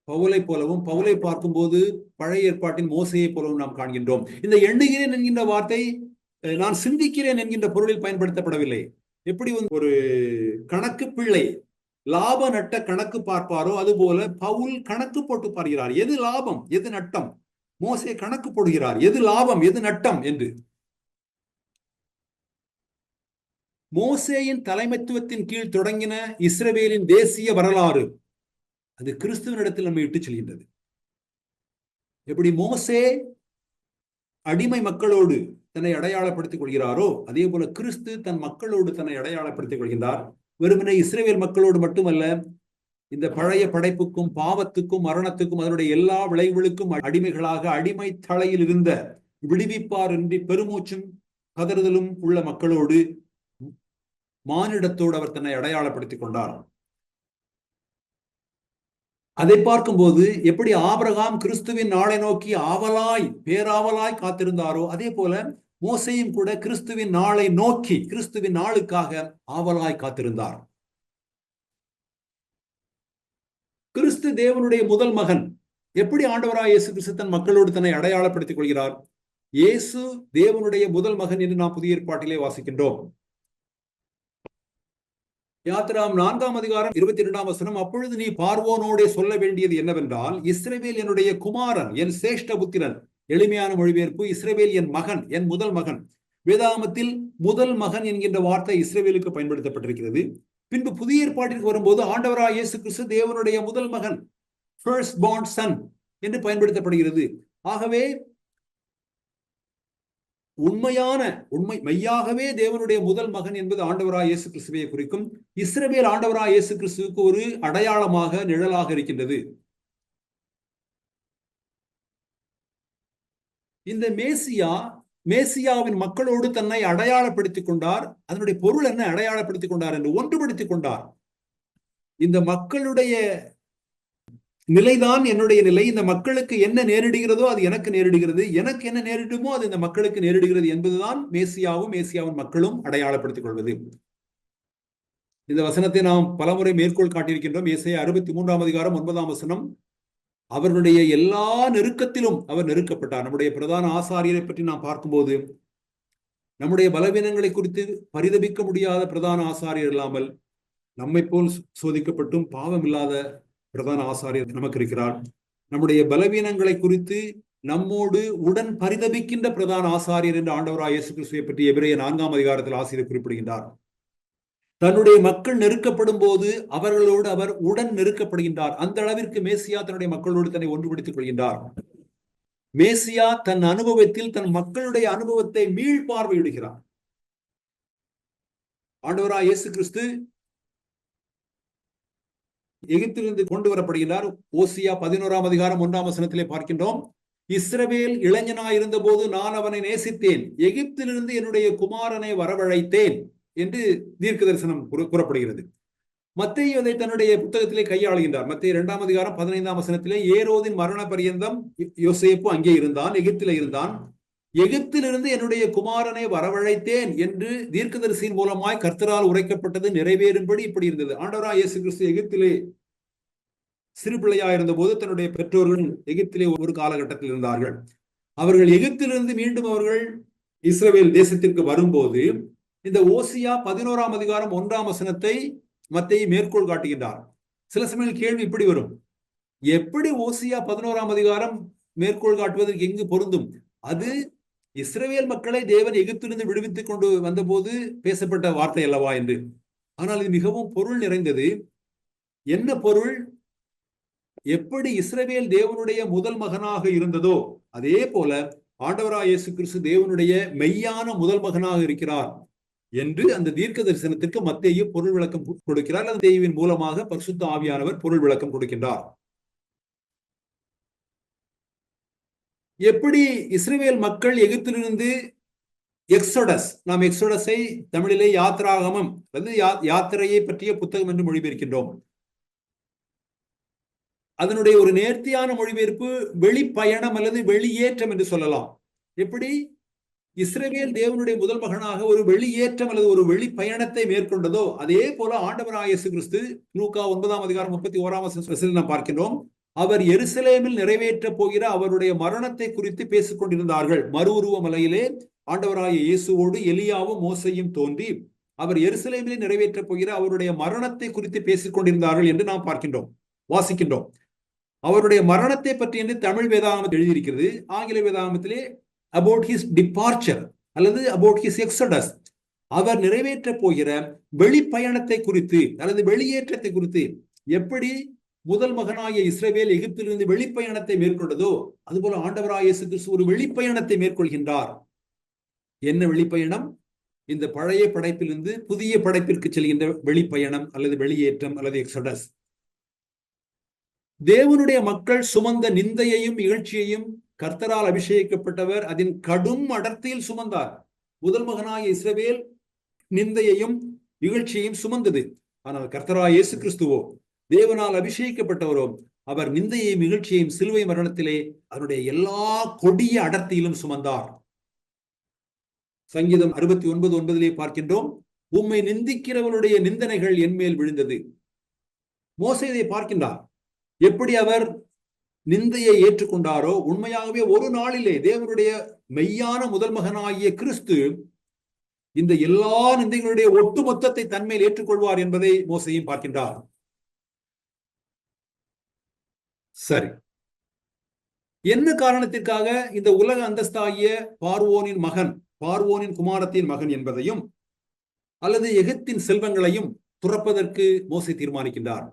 பவுலை போலவும், பவுலை பார்க்கும்போது பழைய ஏற்பாட்டின் மோசையை போலவும் நாம் காண்கின்றோம். இந்த எண்ணுகிறேன் என்கின்ற வார்த்தை நான் சிந்திக்கிறேன் என்கின்ற பொருளில் பயன்படுத்தப்படவில்லை. எப்படி ஒரு கணக்கு பிள்ளை லாப நட்ட கணக்கு பார்ப்பாரோ அதுபோல பவுல் கணக்கு போட்டு பார்க்கிறார். எது லாபம் எது நட்டம்? மோசே கணக்கு போடுகிறார், எது லாபம் எது நட்டம் என்று. மோசேயின் தலைமைத்துவத்தின் கீழ் தொடங்கின இஸ்ரவேலின் தேசிய வரலாறு அது கிறிஸ்துவனிடத்தில் நம்மை இட்டுச் செல்கின்றது. எப்படி மோசே அடிமை மக்களோடு தன்னை அடையாளப்படுத்திக் கொள்கிறாரோ அதே போல கிறிஸ்து தன் மக்களோடு தன்னை அடையாளப்படுத்திக் கொள்கின்றார். வெறுமனே இஸ்ரவேல் மக்களோடு மட்டுமல்ல, இந்த பழைய படைப்புக்கும் பாவத்துக்கும் மரணத்துக்கும் அதனுடைய எல்லா விளைவுகளுக்கும் அடிமைகளாக அடிமை தலையில் இருந்த விடுவிப்பார் என்று பெருமூச்சும் கதறுதலும் உள்ள மக்களோடு மானிடத்தோடு அவர் தன்னை அடையாளப்படுத்திக் கொண்டார். அதை பார்க்கும்போது எப்படி ஆபிரகாம் கிறிஸ்துவின் நாளை நோக்கி ஆவலாய் பேராவலாய் காத்திருந்தாரோ அதே போல மோசேயும் கூட கிறிஸ்துவின் நாளை நோக்கி கிறிஸ்துவின் நாளுக்காக ஆவலாய் காத்திருந்தார். கிறிஸ்து தேவனுடைய முதல் மகன். எப்படி ஆண்டவராய் இயேசு கிறிஸ்து தன் மக்களோடு தன்னை அடையாளப்படுத்திக் கொள்கிறார்? இயேசு தேவனுடைய முதல் மகன் என்று நாம் புதிய ஏற்பாட்டிலே வாசிக்கின்றோம். யாத்திராம் 4ஆம் அதிகாரம் 22ஆம் வசனம், அப்பொழுது நீ பார்வோனோடே சொல்ல வேண்டியது என்னவென்றால், இஸ்ரவேல் என்னுடைய குமாரன், என் சேஷ்ட புத்திரன். எளிமையான மொழிபெயர்ப்பு, இஸ்ரவேல் என் மகன், என் முதல் மகன். வேதாகமத்தில் முதல் மகன் என்கின்ற வார்த்தை இஸ்ரவேலுக்கு பயன்படுத்தப்பட்டிருக்கிறது. பின்பு புதிய ஏற்பாட்டிற்கு வரும்போது ஆண்டவராய் இயேசு கிறிஸ்து தேவனுடைய முதல் மகன், ஃபர்ஸ்ட் பார்ன் சன் என்று பயன்படுத்தப்படுகிறது. ஆகவே மெய்யாகவே தேவனுடைய முதல் மகன் என்பது ஆண்டவராய் இயேசு கிறிஸ்துவை குறிக்கும். இஸ்ரவேல் ஆண்டவராய் இயேசு கிறிஸ்துவுக்கு ஒரு அடையாளமாக, நிழலாக இருக்கின்றது. இந்த மேசியாவின் மக்களோடு தன்னை அடையாளப்படுத்திக் கொண்டார். அதனுடைய பொருள் என்ன? அடையாளப்படுத்திக் கொண்டார் என்று ஒன்றுபடுத்திக் கொண்டார். இந்த மக்களுடைய நிலைதான் என்னுடைய நிலை. இந்த மக்களுக்கு என்ன நேரிடுகிறதோ அது எனக்கு நேரிடுகிறது, எனக்கு என்ன நேரிடுமோ அது இந்த மக்களுக்கு நேரிடுகிறது என்பதுதான் மேசியாவின் மக்களும் அடையாளப்படுத்திக் கொள்வது. இந்த வசனத்தை நாம் பலமுறை மேற்கோள் காட்டியிருக்கின்றோம். ஏசாயா 63ஆம் அதிகாரம் 9ஆம் வசனம், அவர்களுடைய எல்லா நெருக்கத்திலும் அவர் நெருக்கப்பட்டார். நம்முடைய பிரதான ஆசாரியரை பற்றி நாம் பார்க்கும்போது நம்முடைய பலவீனங்களை குறித்து பரிதபிக்க முடியாத பிரதான ஆசாரியர் இல்லாமல் நம்மை போல் சோதிக்கப்பட்டும் பாவம் இல்லாத பிரதான ஆசாரியர் நமக்கு இருக்கிறார். நம்முடைய பலவீனங்களை குறித்து நம்மோடு உடன் பரிதபிக்கின்ற பிரதான ஆசாரியர் என்று ஆண்டவராய் இயேசு கிறிஸ்துவை பற்றி எபிரேயர் 4ஆம் அதிகாரத்தில் ஆசிரியர் குறிப்பிடுகின்றார். தன்னுடைய மக்கள் நெருக்கப்படும் போது அவர்களோடு அவர் உடன் நெருக்கப்படுகின்றார். அந்த அளவிற்கு மேசியா தன்னுடைய மக்களோடு தன்னை ஒன்றுபடுத்திக் கொள்கின்றார். மேசியா தன் அனுபவத்தில் தன் மக்களுடைய அனுபவத்தை மீள் பார்வையிடுகிறார். ஆண்டவராய் இயேசு கிறிஸ்து எகிப்திலிருந்து கொண்டு வரப்படுகிறார். ஓசியா 11ஆம் அதிகாரம் 1ஆம் வசனத்திலே பார்க்கின்றோம், இஸ்ரவேல் இளைஞனாயிருந்த போது நான் அவனை நேசித்தேன், எகிப்திலிருந்து என்னுடைய குமாரனை வரவழைத்தேன் என்று தீர்க்க தரிசனம் கூறப்படுகிறது. மத்தேயு அதை தன்னுடைய புத்தகத்திலே கையாளுகின்றார். மத்தேயு 2ஆம் அதிகாரம் 15ஆம் வசனத்திலே, ஏரோதின் மரண பரியந்தம் யோசேப்பு அங்கே இருந்தான், எகிப்திலே இருந்தான், எகிப்திலிருந்து என்னுடைய குமாரனை வரவழைத்தேன் என்று தீர்க்கதரிசியின் மூலமாய் கர்த்தரால் உரைக்கப்பட்டது நிறைவேறும்படி இப்படி இருந்தது. ஆண்டவராய் இயேசு கிறிஸ்து எகிப்திலே சிறு பிள்ளையாயிருந்த போது தன்னுடைய பெற்றோர்கள் எகிப்திலே ஒரு காலகட்டத்தில் இருந்தார்கள். அவர்கள் எகிப்திலிருந்து மீண்டும் அவர்கள் இஸ்ரவேல் தேசத்திற்கு வரும்போது இந்த ஓசியா 11ஆம் அதிகாரம் 1ஆம் வசனத்தை மத்தேயு மேற்கோள் காட்டுகின்றார். சில சமயம் கேள்வி இப்படி வரும், எப்படி ஓசியா 11ஆம் அதிகாரம் மேற்கோள் காட்டுவதற்கு எங்கு பொருந்தும்? அது இஸ்ரவேல் மக்களை தேவன் எகிப்திலிருந்து விடுவித்துக் கொண்டு வந்த போது பேசப்பட்ட வார்த்தை அல்லவா என்று. ஆனால் இது மிகவும் பொருள் நிறைந்தது. என்ன பொருள்? எப்படி இஸ்ரவேல் தேவனுடைய முதல் மகனாக இருந்ததோ அதே போல ஆண்டவராய் இயேசு கிறிஸ்து தேவனுடைய மெய்யான முதல் மகனாக இருக்கிறார் என்று அந்த தீர்க்க தரிசனத்திற்கு மத்தேயு பொருள் விளக்கம் கொடுக்கிறார். அந்த மத்தேயுவின் மூலமாக பரிசுத்த ஆவியானவர் பொருள் விளக்கம் கொடுக்கின்றார். எப்படி இஸ்ரவேல் மக்கள் எகிப்திலிருந்து எக்ஸோடஸ், நாம் எக்ஸோடஸை தமிழிலே யாத்ராகமம் அல்லது யாத்திரையை பற்றிய புத்தகம் என்று மொழிபெயர்க்கின்றோம். அதனுடைய ஒரு நேர்த்தியான மொழிபெயர்ப்பு வெளிப்பயணம் அல்லது வெளியேற்றம் என்று சொல்லலாம். எப்படி இஸ்ரவேல் தேவனுடைய முதல் மகனாக ஒரு வெளியேற்றம் அல்லது ஒரு வெளிப்பயணத்தை மேற்கொண்டதோ அதே போல ஆண்டவராய் இயேசு கிறிஸ்து லூக்கா 9ஆம் அதிகாரம் 31ஆம் வசனத்தில் நாம் பார்க்கின்றோம், அவர் எருசலேமில் நிறைவேற்ற போகிற அவருடைய மரணத்தை குறித்து பேசிக் கொண்டிருந்தார்கள். மறு உருவ மலையிலே ஆண்டவராய இயேசுவோடு எலியாவும் மோசையும் தோன்றி அவர் எருசலேமிலே நிறைவேற்ற போகிற அவருடைய மரணத்தை குறித்து பேசிக் கொண்டிருந்தார்கள் என்று நாம் வாசிக்கின்றோம். அவருடைய மரணத்தை பற்றி என்று தமிழ் வேதாகமத்தில் எழுதியிருக்கிறது. ஆங்கில வேதாகமத்திலே about his departure அல்லது about his exodus, அவர் நிறைவேற்றப் போகிற வெளிப்பயணத்தை குறித்து அல்லது வெளியேற்றத்தை குறித்து, எப்படி முதல் மகனாகிய இஸ்ரவேல் எகிப்திலிருந்து வெளிப்பயணத்தை மேற்கொண்டதோ அதுபோல ஆண்டவராகிய இயேசு கிறிஸ்து ஒரு வெளிப்பயணத்தை மேற்கொள்கின்றார். என்ன வெளிப்பயணம்? இந்த பழைய படைப்பிலிருந்து புதிய படைப்பிற்கு செல்கின்ற வெளிப்பயணம் அல்லது வெளியேற்றம் அல்லது எக்ஸோடஸ். தேவனுடைய மக்கள் சுமந்த நிந்தையையும் இகழ்ச்சியையும் கர்த்தரால் அபிஷேகிக்கப்பட்டவர் அதன் கடும் அடர்த்தியில் சுமந்தார். முதல் மகனாகிய இஸ்ரவேல் நிந்தையையும் இகழ்ச்சியையும் சுமந்தது. ஆனால் கர்த்தராகிய இயேசு கிறிஸ்துவோ, தேவனால் அபிஷேகிக்கப்பட்டவரோ, அவர் நிந்தையையும் இகழ்ச்சியையும் சிலுவை மரணத்திலே அதனுடைய எல்லா கொடிய அடர்த்தியிலும் சுமந்தார். சங்கீதம் 69:9 பார்க்கின்றோம், உம்மை நிந்திக்கிறவனுடைய நிந்தனைகள் என்மேல் விழுந்தது. மோசே இதை பார்க்கின்றார். எப்படி அவர் நிந்தையை ஏற்றுக்கொண்டாரோ, உண்மையாகவே ஒரு நாளிலே தேவனுடைய மெய்யான முதல் மகனாகிய கிறிஸ்து இந்த எல்லா நிந்தைகளுடைய ஒட்டுமொத்தத்தை தன்மேல் ஏற்றுக்கொள்வார் என்பதை மோசையும் பார்க்கின்றார். சரி, என்ன காரணத்திற்காக இந்த உலக அந்தஸ்தாகிய பார்வோனின் மகன், பார்வோனின் குமாரத்தின் மகன் என்பதையும் அல்லது எகிப்தின் செல்வங்களையும் துறப்பதற்கு மோசே தீர்மானிக்கின்றார்.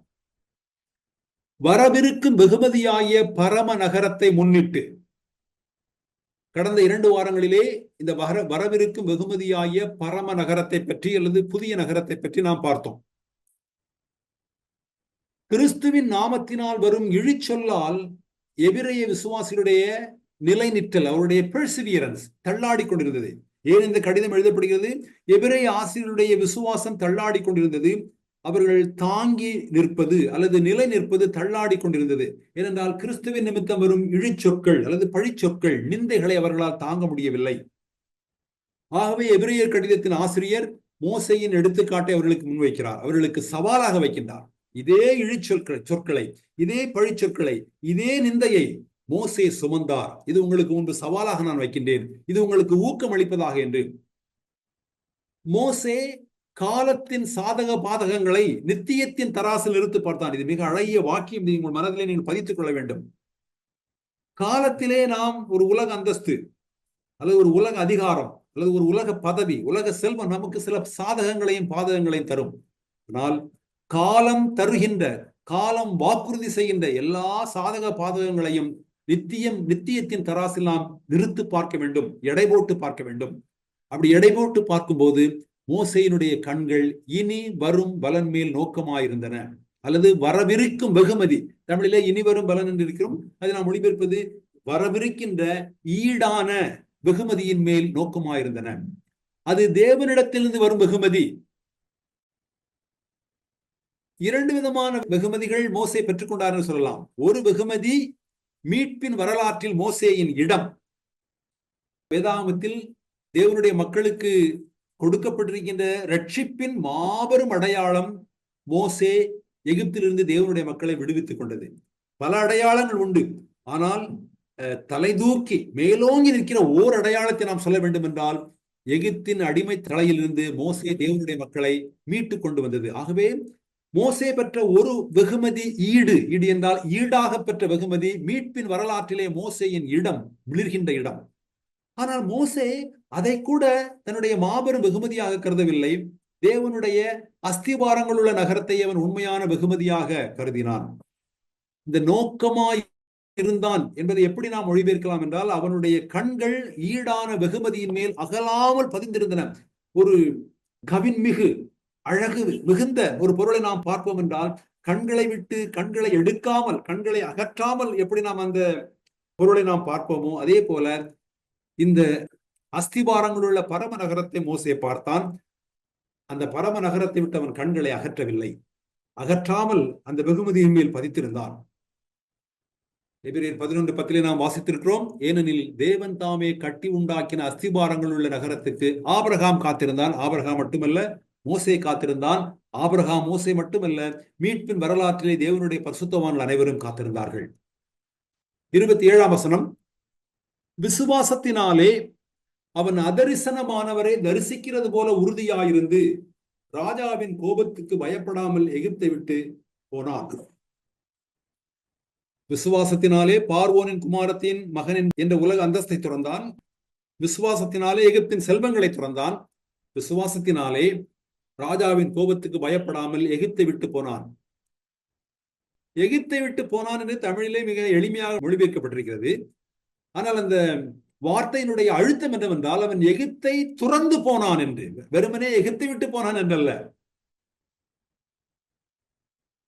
வரவிருக்கும் வெகுமதியாகிய பரம நகரத்தை முன்னிட்டு, கடந்த 2 வாரங்களிலே இந்த வரவிருக்கும் வெகுமதியாகிய பரம நகரத்தை பற்றி அல்லது புதிய நகரத்தை பற்றி நாம் பார்த்தோம். கிறிஸ்துவின் நாமத்தினால் வரும் இழிச்சொல்லால் எபிரேய விசுவாசிகளுடைய நிலை நிற்றல், அவருடைய பெர்சிவியரன்ஸ் தள்ளாடி கொண்டிருந்தது. ஏன் இந்த கடிதம் எழுதப்படுகிறது? எபிரேய ஆசிரியருடைய விசுவாசம் தள்ளாடி கொண்டிருந்தது. அவர்கள் தாங்கி நிற்பது அல்லது நிலை நிற்பது தள்ளாடி கொண்டிருந்தது. ஏனென்றால் கிறிஸ்துவின் நிமித்தம் வரும் இழிச்சொற்கள் அல்லது பழிச்சொற்கள், நிந்தைகளை அவர்களால் தாங்க முடியவில்லை. ஆகவே எபிரேயர் கடிதத்தின் ஆசிரியர் மோசையின் எடுத்துக்காட்டை அவர்களுக்கு முன்வைக்கிறார், அவர்களுக்கு சவாலாக வைக்கின்றார். இதே சொற்களை, இதே பழிச்சொற்களை, இதே நிந்தையை மோசே சுமந்தார். இது உங்களுக்கு முன்பு சவாலாக நான் வைக்கின்றேன், இது உங்களுக்கு ஊக்கம் அளிப்பதாக என்று. மோசே காலத்தின் சாதக பாதகங்களை நித்தியத்தின் தராசில் நிறுத்து பார்த்தான். இது மிக அழகிய வாக்கியம், உங்கள் மனதிலே நீங்கள் பதித்துக் கொள்ள வேண்டும். காலத்திலே நாம் ஒரு உலக அந்தஸ்து அல்லது ஒரு உலக அதிகாரம் அல்லது ஒரு உலக பதவி, உலக செல்வம் நமக்கு சில சாதகங்களையும் பாதகங்களையும் தரும். ஆனால் காலம் தருகின்ற, காலம் வாக்குறுதி செய்கின்ற எல்லா சாதக பாதகங்களையும் நித்தியத்தின் தராசில் நாம் நிறுத்து பார்க்க வேண்டும், எடை போட்டு பார்க்க வேண்டும். அப்படி எடை போட்டு பார்க்கும்போது மோசேயினுடைய கண்கள் இனி வரும் பலன் மேல் நோக்கமாயிருந்தன, அல்லது வரவிருக்கும் வெகுமதி. தமிழிலே இனி வரும் பலன் என்று இருக்கிறோம், அதை நாம் மொழிபெயர்ப்பது வரவிருக்கின்ற ஈடான வெகுமதியின் மேல் நோக்கமாயிருந்தன. அது தேவனிடத்திலிருந்து வரும் வெகுமதி. 2 விதமான வெகுமதிகள் மோசே பெற்றுக்கொண்டார் என்று சொல்லலாம். ஒரு வெகுமதி மீட்பின் வரலாற்றில் மோசேயின் இடம். வேதாகமத்தில் தேவனுடைய மக்களுக்கு கொடுக்கப்பட்டிருக்கின்ற ரட்சிப்பின் மாபெரும் அடையாளம் மோசே எகிப்திலிருந்து தேவனுடைய மக்களை விடுவித்துக் கொண்டது. பல அடையாளங்கள் உண்டு, ஆனால் தலை தூக்கி மேலோங்கி நிற்கிற ஓர் அடையாளத்தை நாம் சொல்ல வேண்டும் என்றால், எகிப்தின் அடிமை தலையிலிருந்து மோசே தேவனுடைய மக்களை மீட்டு கொண்டு வந்தது. ஆகவே மோசே பெற்ற ஒரு வெகுமதி ஈடு என்றால் ஈடாக பெற்ற வெகுமதி மீட்பின் வரலாற்றிலே மோசேயின் இடம், விழுகின்ற இடம். ஆனால் மோசே அதை கூட தன்னுடைய மாபெரும் வெகுமதியாக கருதவில்லை. தேவனுடைய அஸ்திபாரங்கள் உள்ள நகரத்தை அவன் உண்மையான வெகுமதியாக கருதினான். இந்த நோக்கமாய் இருந்தான் என்பதை எப்படி நாம் மொழிபெயர்க்கலாம் என்றால், அவனுடைய கண்கள் ஈடான வெகுமதியின் மேல் அகலாமல் பதிந்திருந்தன. ஒரு கவின்மிகு அழகு மிகுந்த ஒரு பொருளை நாம் பார்ப்போம் என்றால், கண்களை விட்டு கண்களை எடுக்காமல், கண்களை அகற்றாமல் எப்படி நாம் அந்த பொருளை நாம் பார்ப்போமோ, அதே போல இந்த அஸ்திபாரங்கள் உள்ள பரம நகரத்தை மோசே பார்த்தான். அந்த பரம நகரத்தை விட்டு அவன் கண்களை அகற்றவில்லை, அகற்றாமல் அந்த வெகுமதியின் மேல் பதித்திருந்தான். எபிரேயர் 11:10 நாம் வாசித்திருக்கிறோம், ஏனெனில் தேவன் தாமே கட்டி உண்டாக்கின அஸ்திபாரங்கள் உள்ள நகரத்துக்கு ஆபிரகாம் காத்திருந்தான். ஆபிரகாம் மட்டுமல்ல, மோசே காத்திருந்தான். ஆபிரகாம், மோசே மட்டுமல்ல, மீட்பின் வரலாற்றிலே தேவனுடைய பரிசுத்தவான்கள் அனைவரும் காத்திருந்தார்கள். 27ஆம் வசனம், விசுவாசத்தினாலே அவன் அதரிசனமானவரை தரிசிக்கிறது போல உறுதியாயிருந்து ராஜாவின் கோபத்துக்கு பயப்படாமல் எகிப்தை விட்டு போனான். விசுவாசத்தினாலே பார்வோனின் குமாரத்தின் மகன் என்ற உலக அந்தஸ்தை துறந்தான். விசுவாசத்தினாலே எகிப்தின் செல்வங்களை துறந்தான். விசுவாசத்தினாலே ராஜாவின் கோபத்துக்கு பயப்படாமல் எகிப்தை விட்டு போனான். எகிப்தை விட்டு போனான் என்று தமிழிலே மிக எளிமையாக மொழிபெயர்க்கப்பட்டிருக்கிறது. ஆனால் அந்த வார்த்தையினுடைய அழுத்தம் என்னவென்றால் அவன் எகிப்தை துறந்து போனான் என்று, வெறுமனே எகிப்தை விட்டு போனான் என்றல்ல.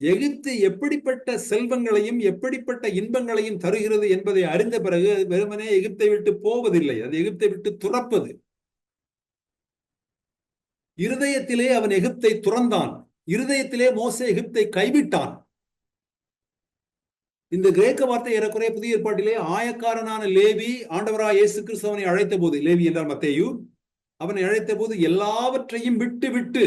எகிப்து எப்படிப்பட்ட செல்வங்களையும் எப்படிப்பட்ட இன்பங்களையும் தருகிறது என்பதை அறிந்த பிறகு வெறுமனே எகிப்தை விட்டு போவதில்லை, அது எகிப்தை விட்டு துறப்பது. இருதயத்திலே அவன் எகிப்தை துறந்தான். இருதயத்திலே மோசே எகிப்தை கைவிட்டான். இந்த கிரேக்க வார்த்தை ஏறக்குறைய புதிய ஏற்பாட்டிலே ஆயக்காரனான லேவி ஆண்டவராய் இயேசு கிறிஸ்து அவனை அழைத்த போது, லேவி என்றால் மத்தேயு, அவனை அழைத்த போது எல்லாவற்றையும் விட்டு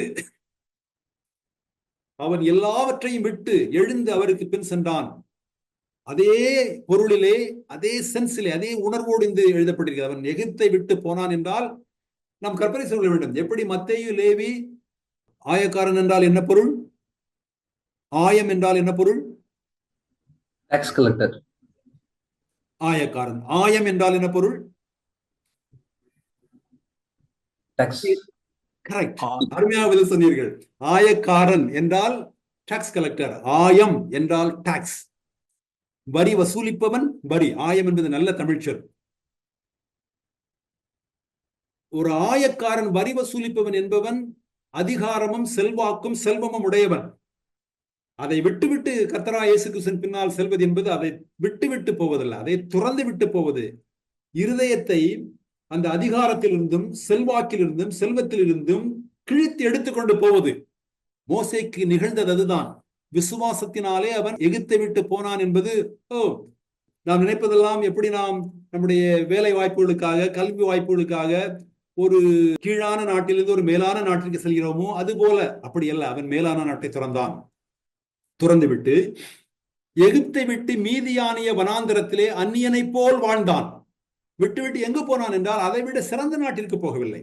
அவன் எல்லாவற்றையும் விட்டு எழுந்து அவருக்கு பின் சென்றான். அதே பொருளிலே, அதே சென்ஸிலே, அதே உணர்வோடு இந்த எழுதப்பட்டிருக்கிறது. அவன் எகிப்தை விட்டு போனான் என்றால் நாம் கற்பனை சொல்ல வேண்டும். எப்படி மத்தேயு லேவி ஆயக்காரன் என்றால் என்ன பொருள்? ஆயம் என்றால் என்ன பொருள்? Tax collector. ஆயக்காரன். ஆயம் என்றால் என்ன பொருள்? டாக்ஸ். கரெக்ட், அருமையாக பதில் சொன்னீர்கள். ஆயக்காரன் என்றால் டாக்ஸ் கலெக்டர், ஆயம் என்றால் டாக்ஸ், வரி வசூலிப்பவன், வரி. ஆயம் என்பது நல்ல தமிழ்ச்சொல். ஒரு ஆயக்காரன், வரி வசூலிப்பவன் என்பவன் அதிகாரமும் செல்வாக்கும் செல்வமும் உடையவன். அதை விட்டுவிட்டு கர்த்தராகிய இயேசு கிறிஸ்துவின் பின்னால் செல்வது என்பது அதை விட்டு போவதல்ல, அதை துறந்து விட்டு போவது. இருதயத்தை அந்த அதிகாரத்திலிருந்தும் செல்வாக்கிலிருந்தும் செல்வத்திலிருந்தும் கிழித்து எடுத்துக்கொண்டு போவது. மோசேக்கு நிகழ்ந்தது அதுதான். விசுவாசத்தினாலே அவன் எகிப்தை விட்டு போனான் என்பது, நாம் நினைப்பதெல்லாம் எப்படி நாம் நம்முடைய வேலை வாய்ப்புகளுக்காக, கல்வி வாய்ப்புகளுக்காக ஒரு கீழான நாட்டிலிருந்து ஒரு மேலான நாட்டிற்கு செல்கிறோமோ அது போல. அப்படி அல்ல. அவன் மேலான நாட்டை துறந்து விட்டு எகிப்தை விட்டு மீதியானிய வனாந்தரத்திலே அந்நியனை போல் வாழ்ந்தான். விட்டு எங்கு போனான் என்றால் அதை விட சிறந்த நாட்டிற்கு போகவில்லை.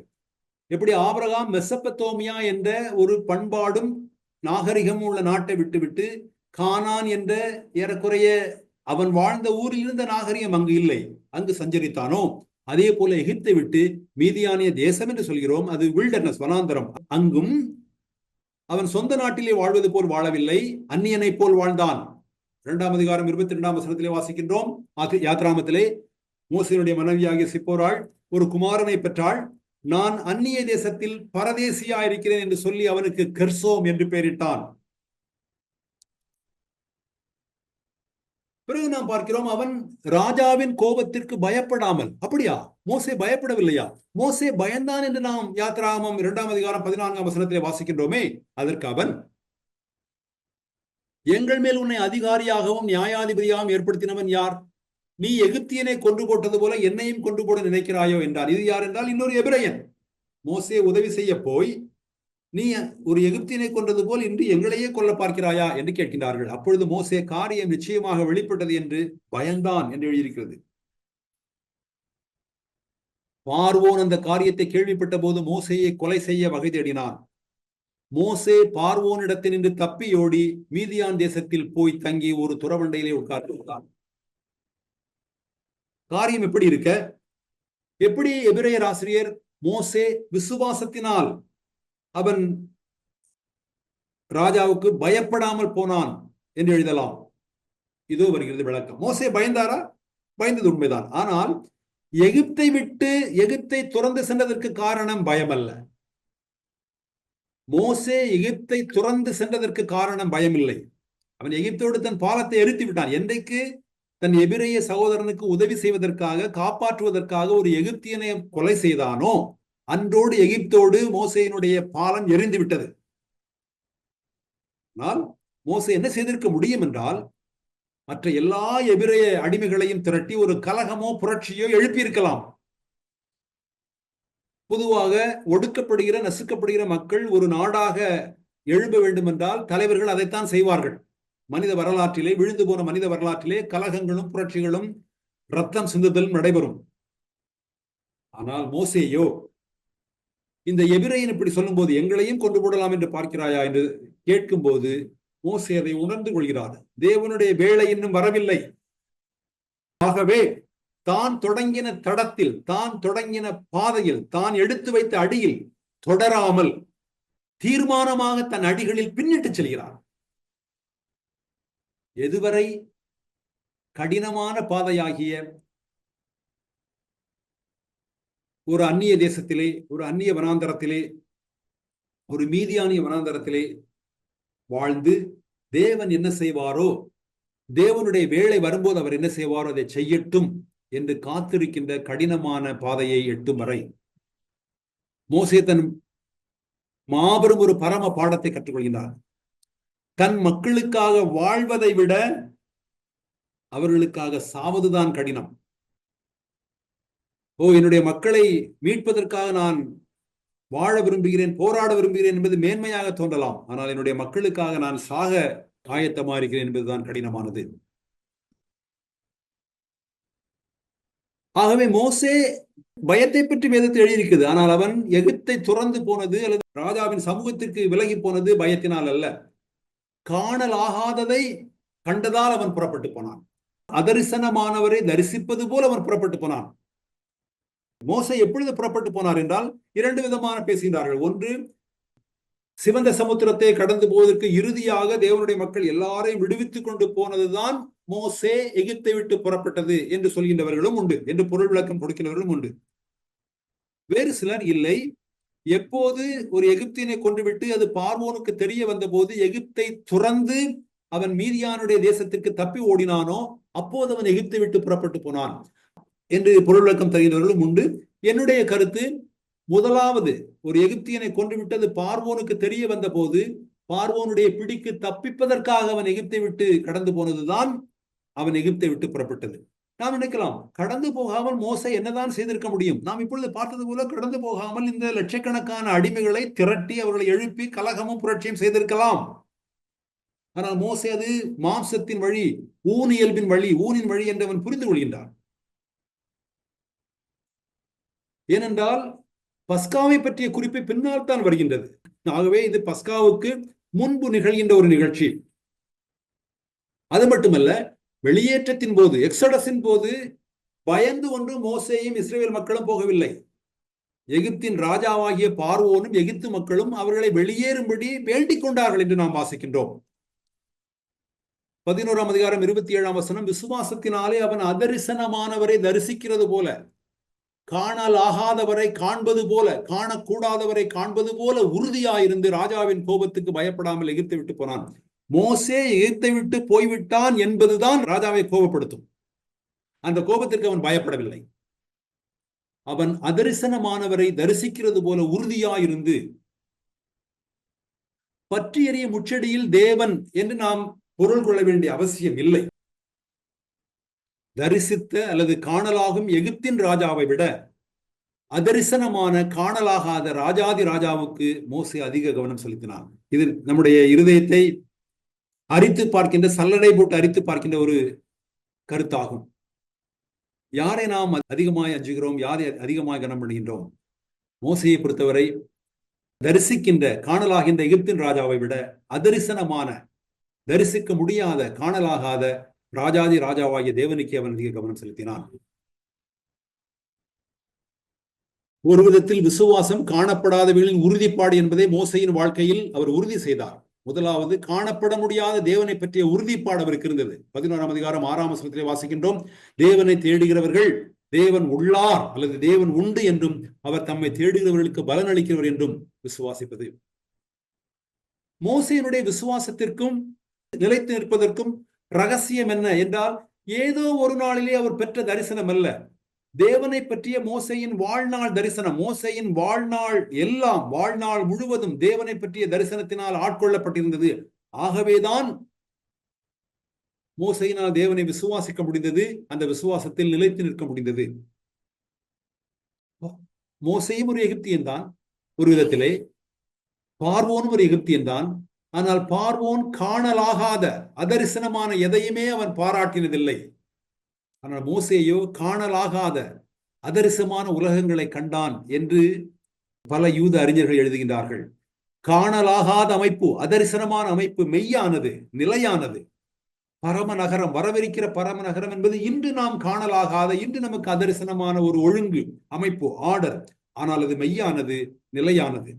எப்படி ஆபிரகாம் மெசொப்பொத்தேமியா என்ற ஒரு பண்பாடும் நாகரிகம் உள்ள நாட்டை விட்டுவிட்டு கானான் என்ற ஏறக்குறைய அவன் வாழ்ந்த ஊரில் இருந்த நாகரிகம் அங்கு இல்லை, அங்கு சஞ்சரித்தானோ, அதே போல எகிப்தை விட்டு மீதியானிய தேசம் என்று சொல்கிறோம், அது வில்டர்னஸ், வனாந்தரம். அங்கும் அவன் சொந்த நாட்டிலே வாழ்வது போல் வாழவில்லை, அந்நியனை போல் வாழ்ந்தான். 2ஆம் அதிகாரம் 22ஆம் வசனத்திலே வாசிக்கின்றோம். யாத்ராமத்திலே மோசேயுடைய மனைவியாகிய சிப்போராள் ஒரு குமாரனை பெற்றாள். நான் அந்நிய தேசத்தில் பரதேசியா இருக்கிறேன் என்று சொல்லி அவனுக்கு கெர்சோம் என்று பெயரிட்டான். பிறகு நாம் பார்க்கிறோம், அவன் ராஜாவின் கோபத்திற்கு பயப்படாமல். அப்படியா? மோசே பயப்படவில்லையா? மோசே பயந்தான் என்று நாம் யாத்ராகமம் 2ஆம் அதிகாரம் 14ஆம் வசனத்திலே வாசிக்கின்றோமே. அதற்கு அவன், எங்கள் மேல் உன்னை அதிகாரியாகவும் நியாயாதிபதியாகவும் ஏற்படுத்தினவன் யார்? நீ எகிப்தியனை கொண்டு போட்டது போல என்னையும் கொண்டு போட நினைக்கிறாயோ என்றார். இது யார் என்றால் இன்னொரு எபிரெயன். மோசே உதவி செய்ய போய், நீ ஒரு எகிப்தியனை கொண்டது போல் இன்று எங்களையே கொல்ல பார்க்கிறாயா என்று கேட்கின்றார்கள். அப்பொழுது மோசே காரியம் நிச்சயமாக வெளிப்பட்டது என்று பயந்தான் என்று எழுதியிருக்கிறது. பார்வோன் அந்த காரியத்தை கேள்விப்பட்ட போது மோசேயை கொலை செய்ய வகை தேடினான். மோசே பார்வோனிடத்தில் நின்று தப்பியோடி மீதியான் தேசத்தில் போய் தங்கி ஒரு துறவண்டையிலே உட்கார்ந்து. காரியம் எப்படி இருக்க? எப்படி எபிரெயர் ஆசிரியர் மோசே விசுவாசத்தினால் அவன் ராஜாவுக்கு பயப்படாமல் போனான் என்று எழுதலாம். இதோ வருகிறது விளக்கம். மோசே பயந்தாரா? பயந்தது உண்மைதான். ஆனால் எகிப்தை விட்டு எகிப்தை துறந்து சென்றதற்கு காரணம் பயம் அல்ல. மோசே எகிப்தை துறந்து சென்றதற்கு காரணம் பயமில்லை. அவன் எகிப்தோடு தன் பாலத்தை எரித்து விட்டான். என்றைக்கு தன் எபிரெய சகோதரனுக்கு உதவி செய்வதற்காக, காப்பாற்றுவதற்காக ஒரு எகிப்தியனை கொலை செய்தானோ, அன்றோடு எகிப்தோடு மோசேயினுடைய பாலம் எரிந்து விட்டது. ஆனால் மோசே என்ன செய்திருக்க முடியும் என்றால், மற்ற எல்லா எபிரெய அடிமைகளையும் திரட்டி ஒரு கலகமோ புரட்சியோ எழுப்பியிருக்கலாம். பொதுவாக ஒடுக்கப்படுகிற, நசுக்கப்படுகிற மக்கள் ஒரு நாடாக எழும்ப வேண்டும் என்றால் தலைவர்கள் அதைத்தான் செய்வார்கள். மனித வரலாற்றிலே, விழுந்து போன மனித வரலாற்றிலே கலகங்களும் புரட்சிகளும் ரத்தம் சிந்துதலும் நடைபெறும். ஆனால் மோசேயோ இந்த எபிரெயன் இப்படி சொல்லும் போது, எங்களையும் கொண்டு போடலாம் என்று பார்க்கிறாயா என்று கேட்கும் போது மோசே அதை உணர்ந்து கொள்கிறார். தேவனுடைய வேலை இன்னும் வரவில்லை. ஆகவே தான் தொடங்கின தடத்தில், தான் தொடங்கின பாதையில், தான் எடுத்து வைத்த அடியில் தொடராமல் தீர்மானமாக தன் அடிகளில் பின்னிட்டு செல்கிறார். எதுவரை? கடினமான பாதையாகிய ஒரு அந்நிய தேசத்திலே, ஒரு அந்நிய வனாந்தரத்திலே, ஒரு மீதியானிய வனாந்தரத்திலே வாழ்ந்து தேவன் என்ன செய்வாரோ, தேவனுடைய வேளை வரும்போது அவர் என்ன செய்வாரோ அதை செய்யட்டும் என்று காத்திருக்கின்ற கடினமான பாதையை எட்டும் வரை மோசே தன் மாபெரும் ஒரு பரம பாடத்தை கற்றுக்கொள்கிறார். தன் மக்களுக்காக வாழ்வதை விட அவர்களுக்காக சாவதுதான் கடினம். என்னுடைய மக்களை மீட்பதற்காக நான் வாழ விரும்புகிறேன், போராட விரும்புகிறேன் என்பது மேன்மையாக தோன்றலாம். ஆனால் என்னுடைய மக்களுக்காக நான் சாக ஆயத்தமா இருக்கிறேன் என்பதுதான் கடினமானது. ஆகவே மோசே பயத்தை பற்றி வேதத்தில் எழுதியிருக்கிறது. ஆனால் அவன் எகிப்தை துறந்து போனது அல்லது ராஜாவின் சமூகத்திற்கு விலகி போனது பயத்தினால் அல்ல. காணல் ஆகாததை கண்டதால் அவன் புறப்பட்டு போனான். அதரிசனமானவரை தரிசிப்பது போல அவன் புறப்பட்டு போனான். மோசே எப்பொழுது புறப்பட்டு போனார் என்றால் இரண்டு விதமான பேசுகிறார்கள். ஒன்று, சிவந்த சமுத்திரத்தை கடந்து போவதற்கு இறுதியாக தேவனுடைய மக்கள் எல்லாரையும் விடுவித்துக் கொண்டு போனதுதான் மோசே எகிப்தை விட்டு புறப்பட்டது என்று சொல்கின்றவர்களும் உண்டு, என்று பொருள் விளக்கம் கொடுக்கிறவர்களும் உண்டு. வேறு சிலர் இல்லை, எப்போது ஒரு எகிப்தியனை கொன்றுவிட்டு அது பார்வோனுக்கு தெரிய வந்த போது எகிப்தை துறந்து அவன் மீதியானுடைய தேசத்திற்கு தப்பி ஓடினானோ அப்போது அவன் எகிப்தை விட்டு புறப்பட்டு போனான் என்று பொருள் விளக்கம் தருகிறவர்களும் உண்டு. என்னுடைய கருத்து, முதலாவது ஒரு எகிப்தியனை கொன்றுவிட்டது பார்வோனுக்கு தெரிய வந்த போது பார்வோனுடைய பிடிக்கு தப்பிப்பதற்காக அவன் எகிப்தை விட்டு கடந்து போனதுதான் அவன் எகிப்தை விட்டு புறப்பட்டது. நாம் நினைக்கலாம், கடந்து போகாமல் மோசே என்னதான் செய்திருக்க முடியும்? நாம் இப்பொழுது பார்த்தது போல கடந்து போகாமல் இந்த லட்சக்கணக்கான அடிமைகளை திரட்டி அவர்களை எழுப்பி கலகமும் புரட்சியும் செய்திருக்கலாம். ஆனால் மோசே அது மாம்சத்தின் வழி, ஊனியல்பின் வழி, ஊனின் வழி என்று அவன் புரிந்து கொள்கின்றான். ஏனென்றால் பஸ்காவை பற்றிய குறிப்பு பின்னால் தான் வருகின்றது. ஆகவே இது பஸ்காவுக்கு முன்பு நிகழ்கின்ற ஒரு நிகழ்ச்சி. அது மட்டுமல்ல, வெளியேற்றத்தின் போது, எக்ஸடஸின் போது பயந்து ஒன்று மோசேயும் இஸ்ரேல் மக்களும் போகவில்லை. எகிப்தின் ராஜாவாகிய பார்வோனும் எகிப்து மக்களும் அவர்களை வெளியேறும்படி வேண்டிக் கொண்டார்கள் என்று நாம் வாசிக்கின்றோம். 11ஆம் அதிகாரம் 27ஆம் வசனம், விசுவாசத்தினாலே அவன் அதரிசனமானவரை தரிசிக்கிறது போல, காணல் ஆகாதவரை காண்பது போல, காணக்கூடாதவரை காண்பது போல உறுதியாயிருந்து ராஜாவின் கோபத்துக்கு பயப்படாமல் எகிப்தை விட்டு போனான். மோசே எகிப்தை விட்டு போய்விட்டான் என்பதுதான் ராஜாவை கோபப்படுத்தும். அந்த கோபத்திற்கு அவன் பயப்படவில்லை. அவன் அதரிசனமானவரை தரிசிக்கிறது போல உறுதியாயிருந்து, பற்றி எறிய முச்செடியில் தேவன் என்று நாம் பொருள் கொள்ள வேண்டிய அவசியம் இல்லை. தரிசித்த அல்லது காணலாகும் எகிப்தின் ராஜாவை விட அதரிசனமான காணலாகாத ராஜாதி ராஜாவுக்கு மோசே அதிக கவனம் செலுத்தினான். இது நம்முடைய இருதயத்தை அரித்து பார்க்கின்ற, சல்லடை போட்டு அரித்து பார்க்கின்ற ஒரு கருத்தாகும். யாரை நாம் அதிகமாய் அஞ்சுகிறோம், யாரை அதிகமாய் கனம் பண்ணுகின்றோம்? மோசையை பொறுத்தவரை தரிசிக்கின்ற, காணலாகின்ற எகிப்தின் ராஜாவை விட அதரிசனமான, தரிசிக்க முடியாத, காணலாகாத ராஜாதி ராஜாவாகிய தேவனுக்கு அவன் அதிக கவனம் செலுத்தினான். ஒரு விதத்தில் விசுவாசம் காணப்படாதவர்களின் உறுதிப்பாடு என்பதை மோசையின் வாழ்க்கையில் அவர் உறுதி செய்தார். முதலாவது, காணப்பட முடியாத தேவனை பற்றிய உறுதிப்பாடு அவருக்கு இருந்தது. 11ஆம் அதிகாரம் 6ஆம் வசனத்திலே வாசிக்கின்றோம், தேவனை தேடுகிறவர்கள் தேவன் உள்ளார் அல்லது தேவன் உண்டு என்றும் அவர் தம்மை தேடுகிறவர்களுக்கு பலன் அளிக்கிறவர் என்றும் விசுவாசிப்பது. மோசையினுடைய விசுவாசத்திற்கும் நிலைத்து நிற்பதற்கும் ரகசியம் என்ன என்றால், ஏதோ ஒரு நாளிலே அவர் பெற்ற தரிசனம் அல்ல, தேவனை பற்றிய மோசையின் வாழ்நாள் தரிசனம். மோசையின் வாழ்நாள் எல்லாம், வாழ்நாள் முழுவதும் தேவனை பற்றிய தரிசனத்தினால் ஆட்கொள்ளப்பட்டிருந்தது. ஆகவேதான் மோசையினால் தேவனை விசுவாசிக்க முடிந்தது, அந்த விசுவாசத்தில் நிலைத்து நிற்க முடிந்தது. மோசையும் ஒரு எகிப்தியன் தான் ஒரு விதத்திலே, பார்வோனும் ஒரு எகிப்தியன் தான். ஆனால் பார்வோன் காணலாகாத அதரிசனமான எதையுமே அவன் பாராட்டினதில்லை. ஆனால் மோசேயோ காணலாகாத அதரிசனமான உலகங்களை கண்டான் என்று பல யூத அறிஞர்கள் எழுதுகின்றார்கள். காணலாகாத அமைப்பு, அதரிசனமான அமைப்பு மெய்யானது, நிலையானது. பரம நகரம், வரவிருக்கிற பரம நகரம் என்பது இன்று நாம் காணலாகாத, இன்று நமக்கு அதரிசனமான ஒரு ஒழுங்கு, அமைப்பு, ஆர்டர். ஆனால் அது மெய்யானது, நிலையானது.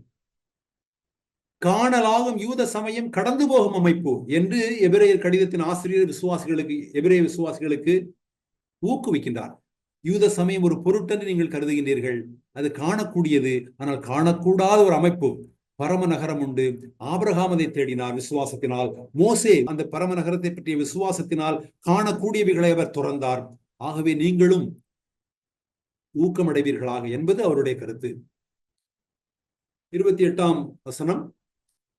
காணலாகும் யூத சமயம் கடந்து போகும் அமைப்பு என்று எபிரேயர் கடிதத்தின் ஆசிரியர் எபிரேய விசுவாசிகளுக்கு ஊக்குவிக்கின்றார். யூத சமயம் ஒரு பொருட்டென்று நீங்கள் கருதுகின்றீர்கள், அது காணக்கூடியது, ஆனால் காணக்கூடாத ஒரு அமைப்பு. பரம நகரம் உண்டு. ஆபிரகாம் அதை தேடினார் விசுவாசத்தினால். மோசே அந்த பரம நகரத்தை பற்றிய விசுவாசத்தினால் காணக்கூடியவைகளை அவர் துறந்தார். ஆகவே நீங்களும் ஊக்கமடைவீர்களாக என்பது அவருடைய கருத்து. 28ஆம் வசனம்,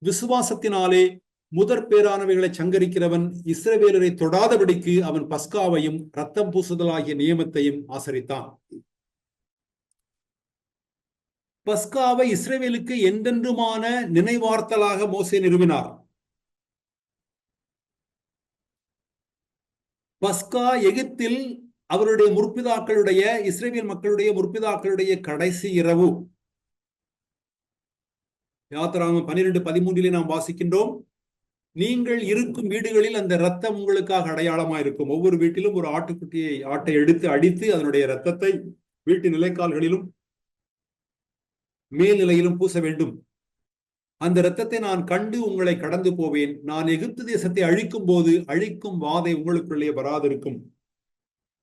விசுவாசத்தினாலே முதற் பேரானவைகளை சங்கரிக்கிறவன் இஸ்ரவேலரை தொடாதபடிக்கு அவன் பஸ்காவையும் இரத்தம் பூசுதலாகிய நியமத்தையும் ஆசரித்தான். பஸ்காவை இஸ்ரவேலுக்கு என்றென்றுமான நினைவார்த்தலாக மோசே நிறுவினார். பஸ்கா எகிப்தில் அவருடைய முற்பிதாக்களுடைய, இஸ்ரவேல் மக்களுடைய முற்பிதாக்களுடைய கடைசி இரவு. யாத்திராகமம் 12:13 நாம் வாசிக்கின்றோம், நீங்கள் இருக்கும் வீடுகளில் அந்த இரத்தம் உங்களுக்காக அடையாளமா இருக்கும். ஒவ்வொரு வீட்டிலும் ஒரு ஆட்டை எடுத்து அடித்து அதனுடைய இரத்தத்தை வீட்டு நிலைக்கால்களிலும் மேல்நிலையிலும் பூச வேண்டும். அந்த இரத்தத்தை நான் கண்டு உங்களை கடந்து போவேன். நான் எகிப்து தேசத்தை அழிக்கும் போது அழிக்கும் வாதை உங்களுக்குள்ளே வராதிருக்கும்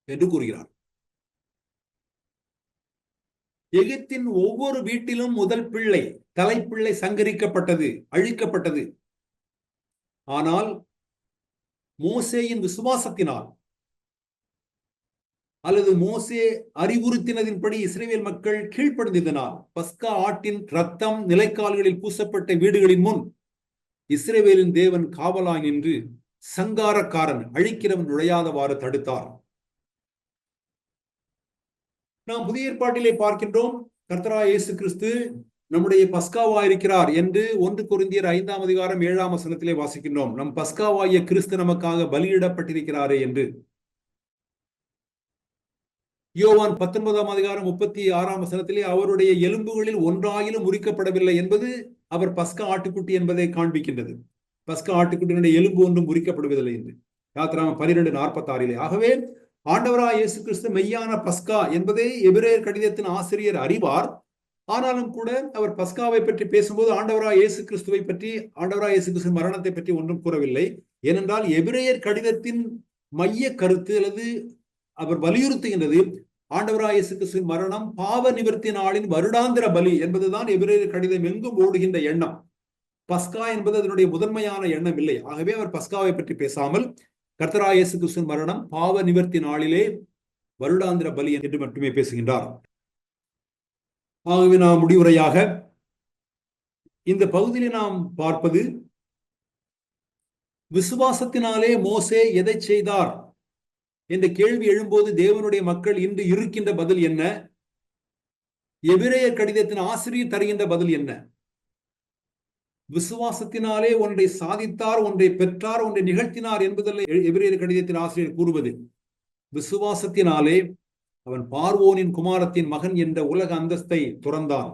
என்று கூறுகிறார். எகிப்தின் ஒவ்வொரு வீட்டிலும் முதல் பிள்ளை, தலைப்பிள்ளை சங்கரிக்கப்பட்டது, அழிக்கப்பட்டது. ஆனால் மோசேயின் விசுவாசத்தினால் அல்லது மோசே அறிவுறுத்தினதின்படி இஸ்ரவேல் மக்கள் கீழ்ப்படிந்ததனால் பஸ்கா ஆட்டின் இரத்தம் நிலைக்கால்களில் பூசப்பட்ட வீடுகளின் முன் இஸ்ரவேலின் தேவன் காவலாய் நின்று சங்காரக்காரன், அழிக்கிறவன் நுழையாதவாறு தடுத்தார். நாம் புதிய ஏற்பாட்டிலே பார்க்கின்றோம், கர்த்தராகிய இயேசு கிறிஸ்து நம்முடைய பஸ்காவா இருக்கிறார் என்று 1 கொரிந்தியர் 5ஆம் அதிகாரம் 7ஆம் வசனத்திலே வாசிக்கின்றோம். நம் பஸ்காவாகிய கிறிஸ்து நமக்காக பலியிடப்பட்டிருக்கிறாரே என்று. யோவான் 19ஆம் அதிகாரம் 36ஆம் வசனத்திலே அவருடைய எலும்புகளில் ஒன்றாயிலும் முறிக்கப்படவில்லை என்பது அவர் பஸ்கா ஆட்டுக்குட்டி என்பதை காண்பிக்கின்றது. பஸ்கா ஆட்டுக்குட்டியினுடைய எலும்பு ஒன்றும் முறிக்கப்படுவதில்லை என்று யாத்திராகமம் 12:46. ஆகவே ஆண்டவராய் இயேசு கிறிஸ்து மெய்யான பஸ்கா என்பதை எபிரேயர் கடிதத்தின் ஆசிரியர் அறிவார். ஆனாலும் கூட அவர் பஸ்காவை பற்றி பேசும்போது ஆண்டவராய் இயேசு கிறிஸ்துவை பற்றி, ஆண்டவராய் இயேசு கிறிஸ்து மரணத்தை பற்றி ஒன்றும் கூறவில்லை. ஏனென்றால் எபிரேயர் கடிதத்தின் மைய கருத்து அல்லது அவர் வலியுறுத்துகின்றது, ஆண்டவராய் இயேசு கிறிஸ்துவின் மரணம் பாவ நிவர்த்தி நாளின் வருடாந்திர பலி என்பதுதான் எபிரேயர் கடிதம் எங்கும் ஓடுகின்ற எண்ணம். பஸ்கா என்பது அதனுடைய முதன்மையான எண்ணம் இல்லை. ஆகவே அவர் பஸ்காவை பற்றி பேசாமல் கர்த்தராகிய இயேசு கிறிஸ்துவின் மரணம் பாவ நிவர்த்தி நாளிலே வருடாந்திர பலி என்று மட்டுமே பேசுகின்றார். ஆகவே நாம் முடிவுரையாக இந்த பகுதியில் நாம் பார்ப்பது, விசுவாசத்தினாலே மோசே எதை செய்தார் என்ற கேள்வி எழும்போது தேவனுடைய மக்கள் இன்று இருக்கின்ற பதில் என்ன? எபிரேயர் கடிதத்தின் ஆசிரியர் தருகின்ற பதில் என்ன? விசுவாசத்தினாலே ஒன்றை சாதித்தார், ஒன்றை பெற்றார், ஒன்றை நிகழ்த்தினார் என்பதல்ல எபிரேயர் கடிதத்தின் ஆசிரியர் கூறுவது. விசுவாசத்தினாலே அவன் பார்வோனின் குமாரத்தின் மகன் என்ற உலக அந்தஸ்தை துறந்தான்.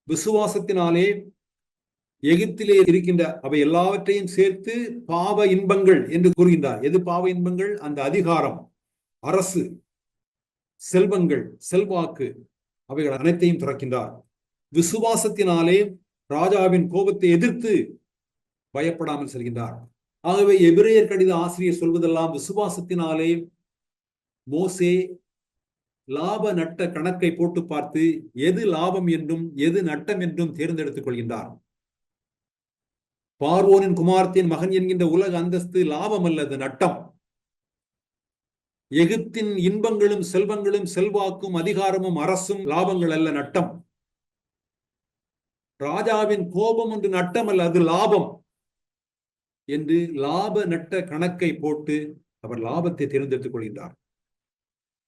விசுவாசத்தினாலே எகிப்திலே இருக்கின்ற அவை எல்லாவற்றையும் சேர்த்து பாவ இன்பங்கள் என்று கூறுகின்றார். எது பாவ இன்பங்கள்? அந்த அதிகாரம், அரசு, செல்வங்கள், செல்வாக்கு, அவைகள் அனைத்தையும் துறக்கின்றார். விசுவாசத்தினாலே ராஜாவின் கோபத்தை எதிர்த்து பயப்படாமல் செல்கின்றார். ஆகவே எபிரேயர் கடித ஆசிரியர் சொல்வதெல்லாம் விசுவாசத்தினாலே மோசே லாப நட்ட கணக்கை போட்டு பார்த்து எது லாபம் என்றும் எது நட்டம் என்றும் தேர்ந்தெடுத்துக் கொள்கின்றார். பார்வோனின் குமாரத்தின் மகன் என்கின்ற உலக அந்தஸ்து லாபம் அல்லது நட்டம். எகிப்தின் இன்பங்களும் செல்வங்களும் செல்வாக்கும் அதிகாரமும் அரசும் லாபங்கள் அல்ல, நட்டம். ராஜாவின் கோபம் ஒன்று நட்டம் அல்ல, அது லாபம் என்று லாப நட்ட கணக்கை போட்டு அவர் லாபத்தை தேர்ந்தெடுத்துக் கொள்கின்றார்.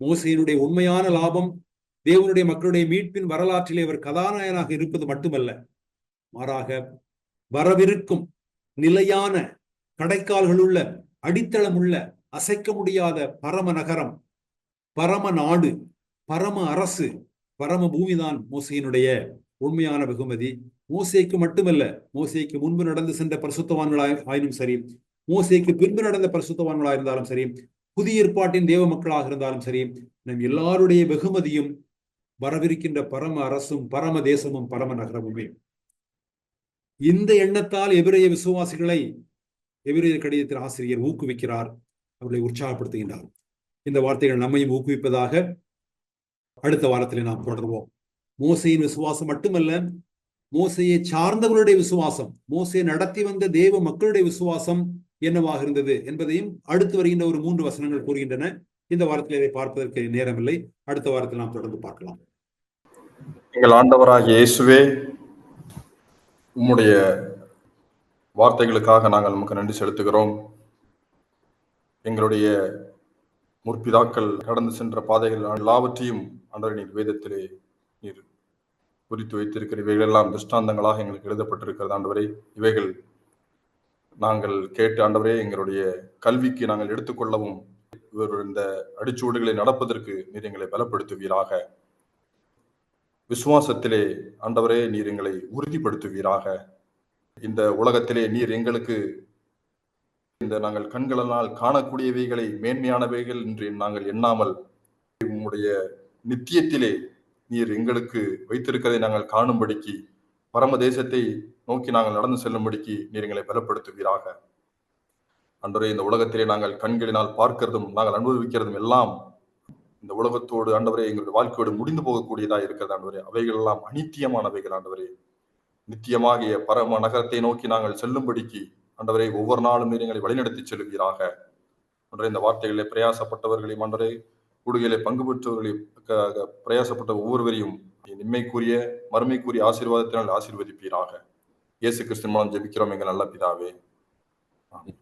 மோசேயினுடைய உண்மையான லாபம் தேவனுடைய மக்களுடைய மீட்பின் வரலாற்றிலே அவர் கதாநாயகனாக இருப்பது மட்டுமல்ல, மாறாக வரவிருக்கும் நிலையான கடைக்கால்கள் உள்ள, அடித்தளம் உள்ள, அசைக்க முடியாத பரம நகரம், பரம நாடு, பரம அரசு, பரம பூமிதான் மோசேயினுடைய உண்மையான வெகுமதி. மோசேக்கு மட்டுமல்ல, மோசேக்கு முன்பு நடந்து சென்ற பரிசுத்தவான்களாயினும் சரி, மோசேக்கு பின்பு நடந்த பரிசுத்தவான்களாக இருந்தாலும் சரி, புதிய ஏற்பாட்டின் தேவ மக்களாக இருந்தாலும் சரி, நம் எல்லாருடைய வெகுமதியும் வரவிருக்கின்ற பரம அரசும் பரம தேசமும் பரம நகரமுமே. இந்த எண்ணத்தால் எபிரேய விசுவாசிகளை எபிரேய கடிதத்தில் ஆசிரியர் ஊக்குவிக்கிறார், அவர்களை உற்சாகப்படுத்துகின்றார். இந்த வார்த்தைகள் நம்மையும் ஊக்குவிப்பதாக. அடுத்த வாரத்திலே நாம் தொடர்வோம். மோசையின் விசுவாசம் மட்டுமல்ல, மோசையை சார்ந்தவர்களுடைய விசுவாசம், மோசையை நடத்தி வந்த தேவ மக்களுடைய விசுவாசம் என்னவாக இருந்தது என்பதையும் அடுத்து வருகின்ற ஒரு 3 வசனங்கள் கூறுகின்றன. இந்த வாரத்தில் இதை பார்ப்பதற்கு நேரமில்லை. அடுத்த வாரத்தில் நாம் தொடர்ந்து பார்க்கலாம். எங்கள் ஆண்டவராகிய இயேசுவே, உம்முடைய வார்த்தைகளுக்காக நாங்கள் நமக்கு நன்றி செலுத்துகிறோம். எங்களுடைய முற்பிதாக்கள் கடந்து சென்ற பாதைகள் எல்லாவற்றையும் ஆண்டவரே நீர் வேதத்திலே நீர் குறித்து வைத்திருக்கிற இவைகள் எல்லாம் திருஷ்டாந்தங்களாக எங்களுக்கு எழுதப்பட்டிருக்கிறது. ஆண்டவரே, இவைகள் நாங்கள் கேட்டு ஆண்டவரே எங்களுடைய கல்விக்கு நாங்கள் எடுத்துக்கொள்ளவும் இந்த அடிச்சுவடுகளை நடப்பதற்கு நீர் எங்களை பலப்படுத்துவீராக. விசுவாசத்திலே ஆண்டவரே நீர் எங்களை உறுதிப்படுத்துவீராக. இந்த உலகத்திலே நீர் எங்களுக்கு இந்த நாங்கள் கண்களால் காணக்கூடியவைகளை மேன்மையானவைகள் என்று நாங்கள் எண்ணாமல் உம்முடைய நித்தியத்திலே நீர் எங்களுக்கு வைத்திருக்கிறதை நாங்கள் காணும்படிக்கு, பரம தேசத்தை நோக்கி நாங்கள் நடந்து செல்லும்படிக்கு நீர் எங்களை பலப்படுத்துவீராக. ஆண்டவரே, இந்த உலகத்திலே நாங்கள் கண்களினால் பார்க்கிறதும் நாங்கள் அனுபவிக்கிறதும் எல்லாம் இந்த உலகத்தோடு ஆண்டவரே எங்களுடைய வாழ்க்கையோடு முடிந்து போகக்கூடியதாக இருக்கிறது. ஆண்டவரே, அவைகள் எல்லாம் அநித்தியமானவைகள். ஆண்டவரே, நித்தியமாகிய பரம நகரத்தை நோக்கி நாங்கள் செல்லும்படிக்கு ஆண்டவரே ஒவ்வொரு நாளும் நீர் எங்களை வழிநடத்தி செல்வீராக. ஆண்டவரே, இந்த வார்த்தைகளிலே பிரயாசப்பட்டவர்களையும் ஆண்டவரே கூடுகையிலே பங்கு பெற்றவர்களையும் பிரயாசப்பட்ட ஒவ்வொருவரையும் நிம்மைக்குரிய மறுமைக்குரிய ஆசீர்வாதத்தினால் ஆசீர்வதிப்பீராக. இயேசு கிறிஸ்துவின் மூலம் ஜெபிக்கிறோம் எங்கள் நல்ல பிதாவே. ஆமென்.